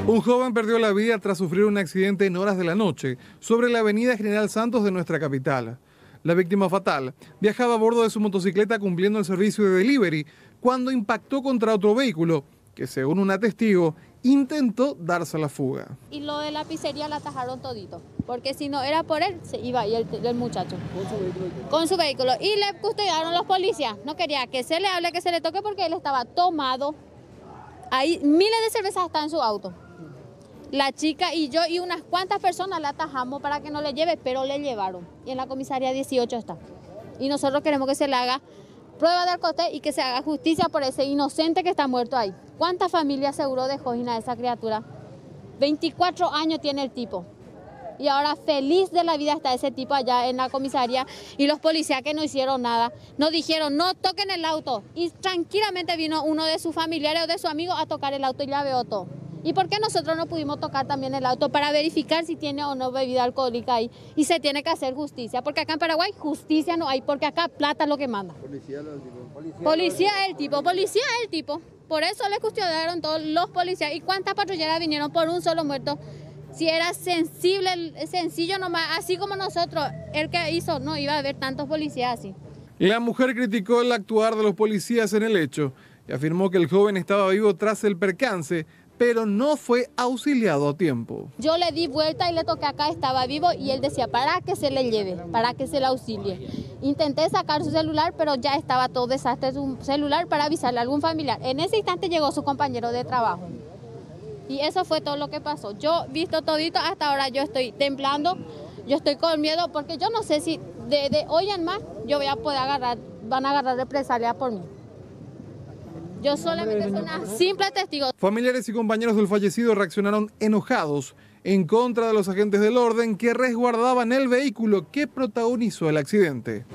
Un joven perdió la vida tras sufrir un accidente en horas de la noche sobre la avenida General Santos de nuestra capital. La víctima fatal viajaba a bordo de su motocicleta cumpliendo el servicio de delivery cuando impactó contra otro vehículo que, según una testigo, intentó darse a la fuga. Y lo de la pizzería la atajaron todito, porque si no era por él, se iba y el muchacho. Con su vehículo. Y le custodiaron los policías. No quería que se le hable, que se le toque, porque él estaba tomado. Ahí miles de cervezas están en su auto. La chica y yo y unas cuantas personas la atajamos para que no le lleve, pero le llevaron. Y en la comisaría 18 está. Y nosotros queremos que se le haga prueba de alcohol y que se haga justicia por ese inocente que está muerto ahí. ¿Cuántas familias seguro dejó a esa criatura? 24 años tiene el tipo. Y ahora feliz de la vida está ese tipo allá en la comisaría. Y los policías que no hicieron nada, nos dijeron no toquen el auto. Y tranquilamente vino uno de sus familiares o de su amigo a tocar el auto y ya veo todo. ¿Y por qué nosotros no pudimos tocar también el auto para verificar si tiene o no bebida alcohólica ahí? Y se tiene que hacer justicia, porque acá en Paraguay justicia no hay, porque acá plata es lo que manda. Policía es el tipo. Por eso le custodiaron todos los policías. ¿Y cuántas patrulleras vinieron por un solo muerto? Si era sencillo nomás, así como nosotros, el que hizo, no iba a haber tantos policías así. La mujer criticó el actuar de los policías en el hecho y afirmó que el joven estaba vivo tras el percance, pero no fue auxiliado a tiempo. Yo le di vuelta y le toqué acá, estaba vivo, y él decía para que se le lleve, para que se le auxilie. Intenté sacar su celular, pero ya estaba todo desastre su celular para avisarle a algún familiar. En ese instante llegó su compañero de trabajo. Y eso fue todo lo que pasó. Yo, visto todito, hasta ahora yo estoy temblando, yo estoy con miedo, porque yo no sé si de hoy en más yo voy a poder van a agarrar represalia por mí. Yo solamente soy una simple testigo. Familiares y compañeros del fallecido reaccionaron enojados en contra de los agentes del orden que resguardaban el vehículo que protagonizó el accidente.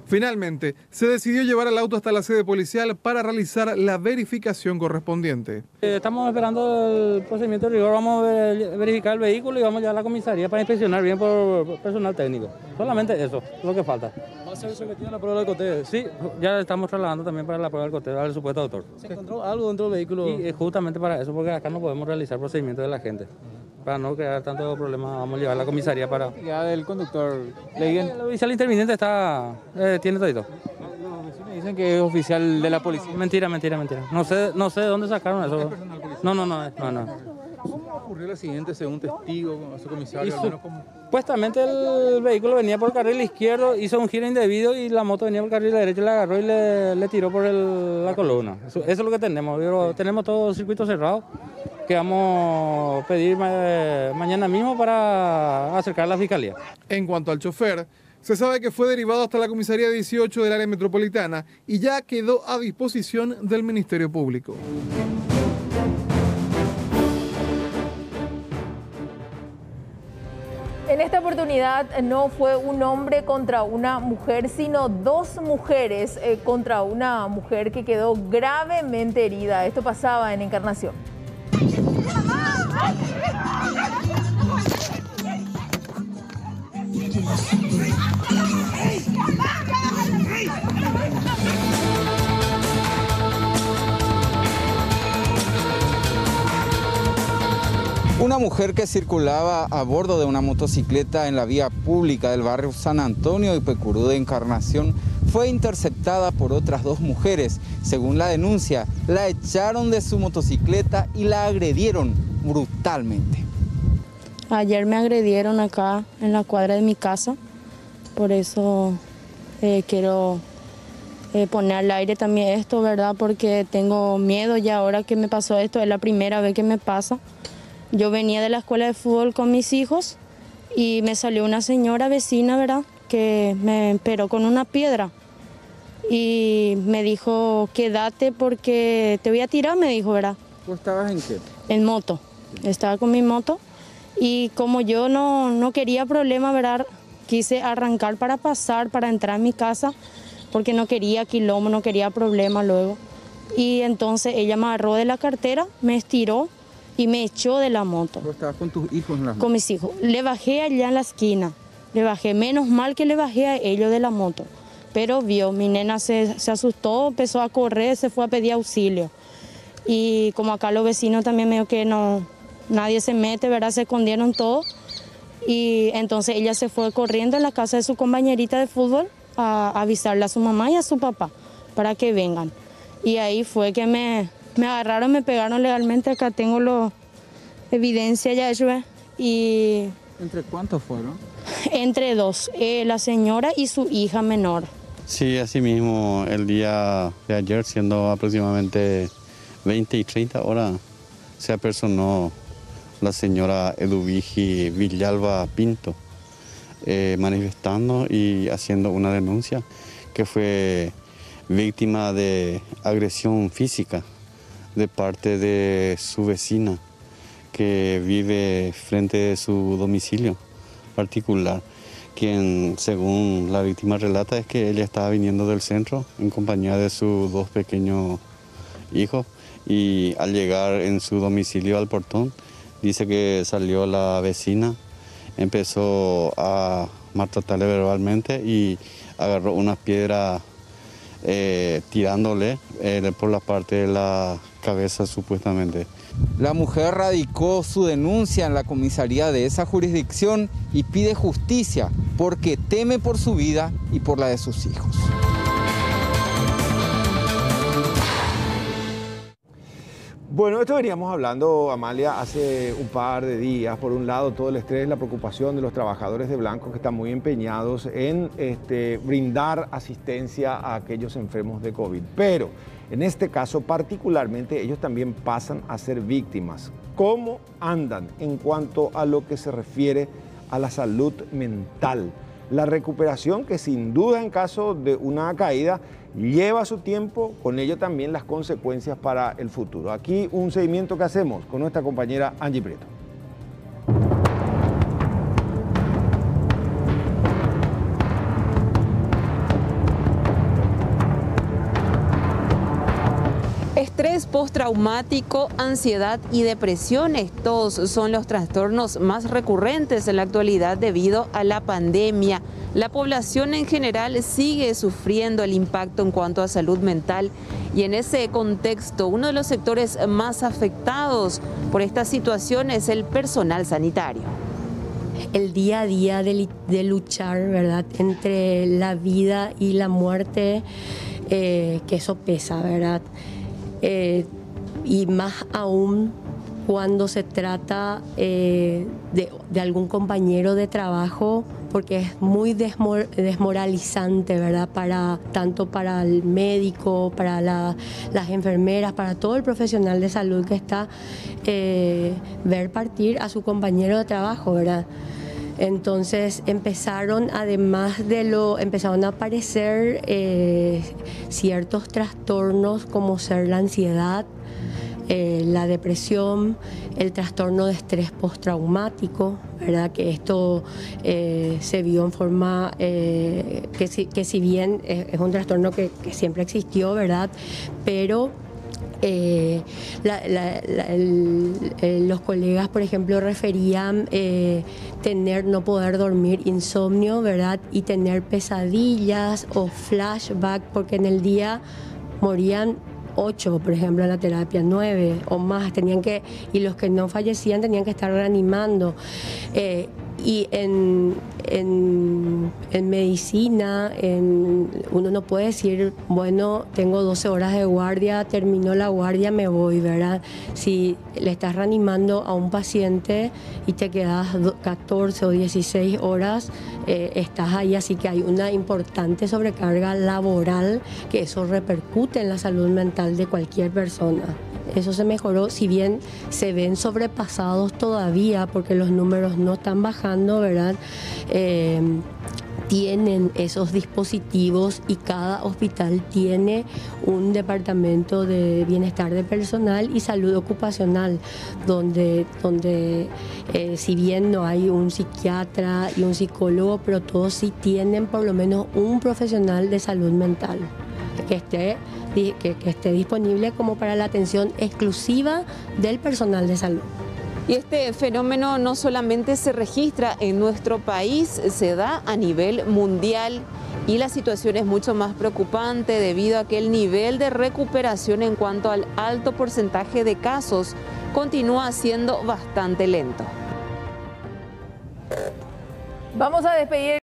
Finalmente, se decidió llevar el auto hasta la sede policial para realizar la verificación correspondiente. Estamos esperando el procedimiento de rigor, vamos a verificar el vehículo y vamos ya a la comisaría para inspeccionar bien por personal técnico. Solamente eso es lo que falta. ¿Va a ser sometido a la prueba del coteo? Sí, ya estamos trasladando también para la prueba del coteo al supuesto autor. ¿Se encontró algo dentro del vehículo? Y justamente para eso, porque acá no podemos realizar procedimientos de la gente. Para no crear tanto problema, vamos a llevar a la comisaría para... Ya del conductor, El oficial interviniente tiene todito. Los vecinos dicen que es oficial de la policía. Mentira. No sé de dónde sacaron eso. No. ¿Cómo ocurrió el accidente según testigo, a su comisario? Supuestamente el vehículo venía por el carril izquierdo, hizo un giro indebido y la moto venía por el carril derecho, le agarró y le tiró por la columna. Eso es lo que tenemos. Pero tenemos todo el circuito cerrado, que vamos a pedir mañana mismo para acercar a la fiscalía. En cuanto al chofer, se sabe que fue derivado hasta la comisaría 18 del área metropolitana y ya quedó a disposición del Ministerio Público. En esta oportunidad no fue un hombre contra una mujer, sino dos mujeres contra una mujer que quedó gravemente herida. Esto pasaba en Encarnación. Una mujer que circulaba a bordo de una motocicleta en la vía pública del barrio San Antonio y Pecurú de Encarnación fue interceptada por otras dos mujeres. Según la denuncia, la echaron de su motocicleta y la agredieron brutalmente. Ayer me agredieron acá en la cuadra de mi casa, por eso quiero poner al aire también esto, ¿verdad? Porque tengo miedo ya ahora que me pasó esto, es la primera vez que me pasa. Yo venía de la escuela de fútbol con mis hijos y me salió una señora vecina, ¿verdad?, que me esperó con una piedra y me dijo, quédate porque te voy a tirar, me dijo, ¿verdad? ¿Tú estabas en qué? En moto, estaba con mi moto y como yo no quería problema, ¿verdad?, quise arrancar para pasar, para entrar a mi casa porque no quería quilombo, no quería problema luego. Y entonces ella me agarró de la cartera, me estiró y me echó de la moto. ¿Tú estabas con tus hijos en la moto? Con mis hijos. Le bajé allá en la esquina. Le bajé, menos mal que le bajé a ellos de la moto. Pero vio, mi nena se asustó, empezó a correr, se fue a pedir auxilio. Y como acá los vecinos también medio que nadie se mete, ¿verdad? Se escondieron todos. Y entonces ella se fue corriendo a la casa de su compañerita de fútbol a avisarle a su mamá y a su papá para que vengan. Y ahí fue que me agarraron, me pegaron legalmente. Acá tengo la evidencia ya, y... ¿Entre cuántos fueron? Entre dos, la señora y su hija menor. Sí, así mismo, el día de ayer, siendo aproximadamente 20 y 30 horas, se apersonó la señora Eduvigi Villalba Pinto, manifestando y haciendo una denuncia que fue víctima de agresión física de parte de su vecina que vive frente a su domicilio particular, quien, según la víctima relata, es que ella estaba viniendo del centro en compañía de sus 2 pequeños hijos, y al llegar en su domicilio al portón, dice que salió la vecina, empezó a maltratarle verbalmente y agarró una piedra tirándole por la parte de la cabeza supuestamente. La mujer radicó su denuncia en la comisaría de esa jurisdicción y pide justicia porque teme por su vida y por la de sus hijos. Bueno, esto veníamos hablando, Amalia, hace un par de días. Por un lado, todo el estrés, la preocupación de los trabajadores de Blanco, que están muy empeñados en brindar asistencia a aquellos enfermos de COVID. Pero en este caso, particularmente, ellos también pasan a ser víctimas. ¿Cómo andan en cuanto a lo que se refiere a la salud mental? La recuperación, que sin duda en caso de una caída lleva su tiempo, con ello también las consecuencias para el futuro. Aquí un seguimiento que hacemos con nuestra compañera Angie Prieto. Estrés postraumático, ansiedad y depresión, estos son los trastornos más recurrentes en la actualidad debido a la pandemia. La población en general sigue sufriendo el impacto en cuanto a salud mental y en ese contexto uno de los sectores más afectados por esta situación es el personal sanitario. El día a día de luchar, ¿verdad?, entre la vida y la muerte, que eso pesa, ¿verdad? Y más aún cuando se trata de algún compañero de trabajo, porque es muy desmoralizante, ¿verdad? Tanto para el médico, para las enfermeras, para todo el profesional de salud que está, ver partir a su compañero de trabajo, ¿verdad? Entonces empezaron a aparecer ciertos trastornos como ser la ansiedad, la depresión, el trastorno de estrés postraumático, ¿verdad? Que esto se vio en forma que si bien es un trastorno que siempre existió, ¿verdad? Pero los colegas, por ejemplo, referían no poder dormir, insomnio, ¿verdad? Y tener pesadillas o flashback, porque en el día morían 8, por ejemplo, en la terapia, 9 o más, y los que no fallecían tenían que estar reanimando. Y en medicina, uno no puede decir, bueno, tengo 12 horas de guardia, terminó la guardia, me voy, ¿verdad? Si le estás reanimando a un paciente y te quedas 14 o 16 horas, estás ahí, así que hay una importante sobrecarga laboral, que eso repercute en la salud mental de cualquier persona. Eso se mejoró, si bien se ven sobrepasados todavía porque los números no están bajando, ¿verdad? Tienen esos dispositivos y cada hospital tiene un departamento de bienestar de personal y salud ocupacional, donde si bien no hay un psiquiatra y un psicólogo, pero todos sí tienen por lo menos un profesional de salud mental que esté disponible como para la atención exclusiva del personal de salud. Y este fenómeno no solamente se registra en nuestro país, se da a nivel mundial y la situación es mucho más preocupante debido a que el nivel de recuperación en cuanto al alto porcentaje de casos continúa siendo bastante lento. Vamos a despedir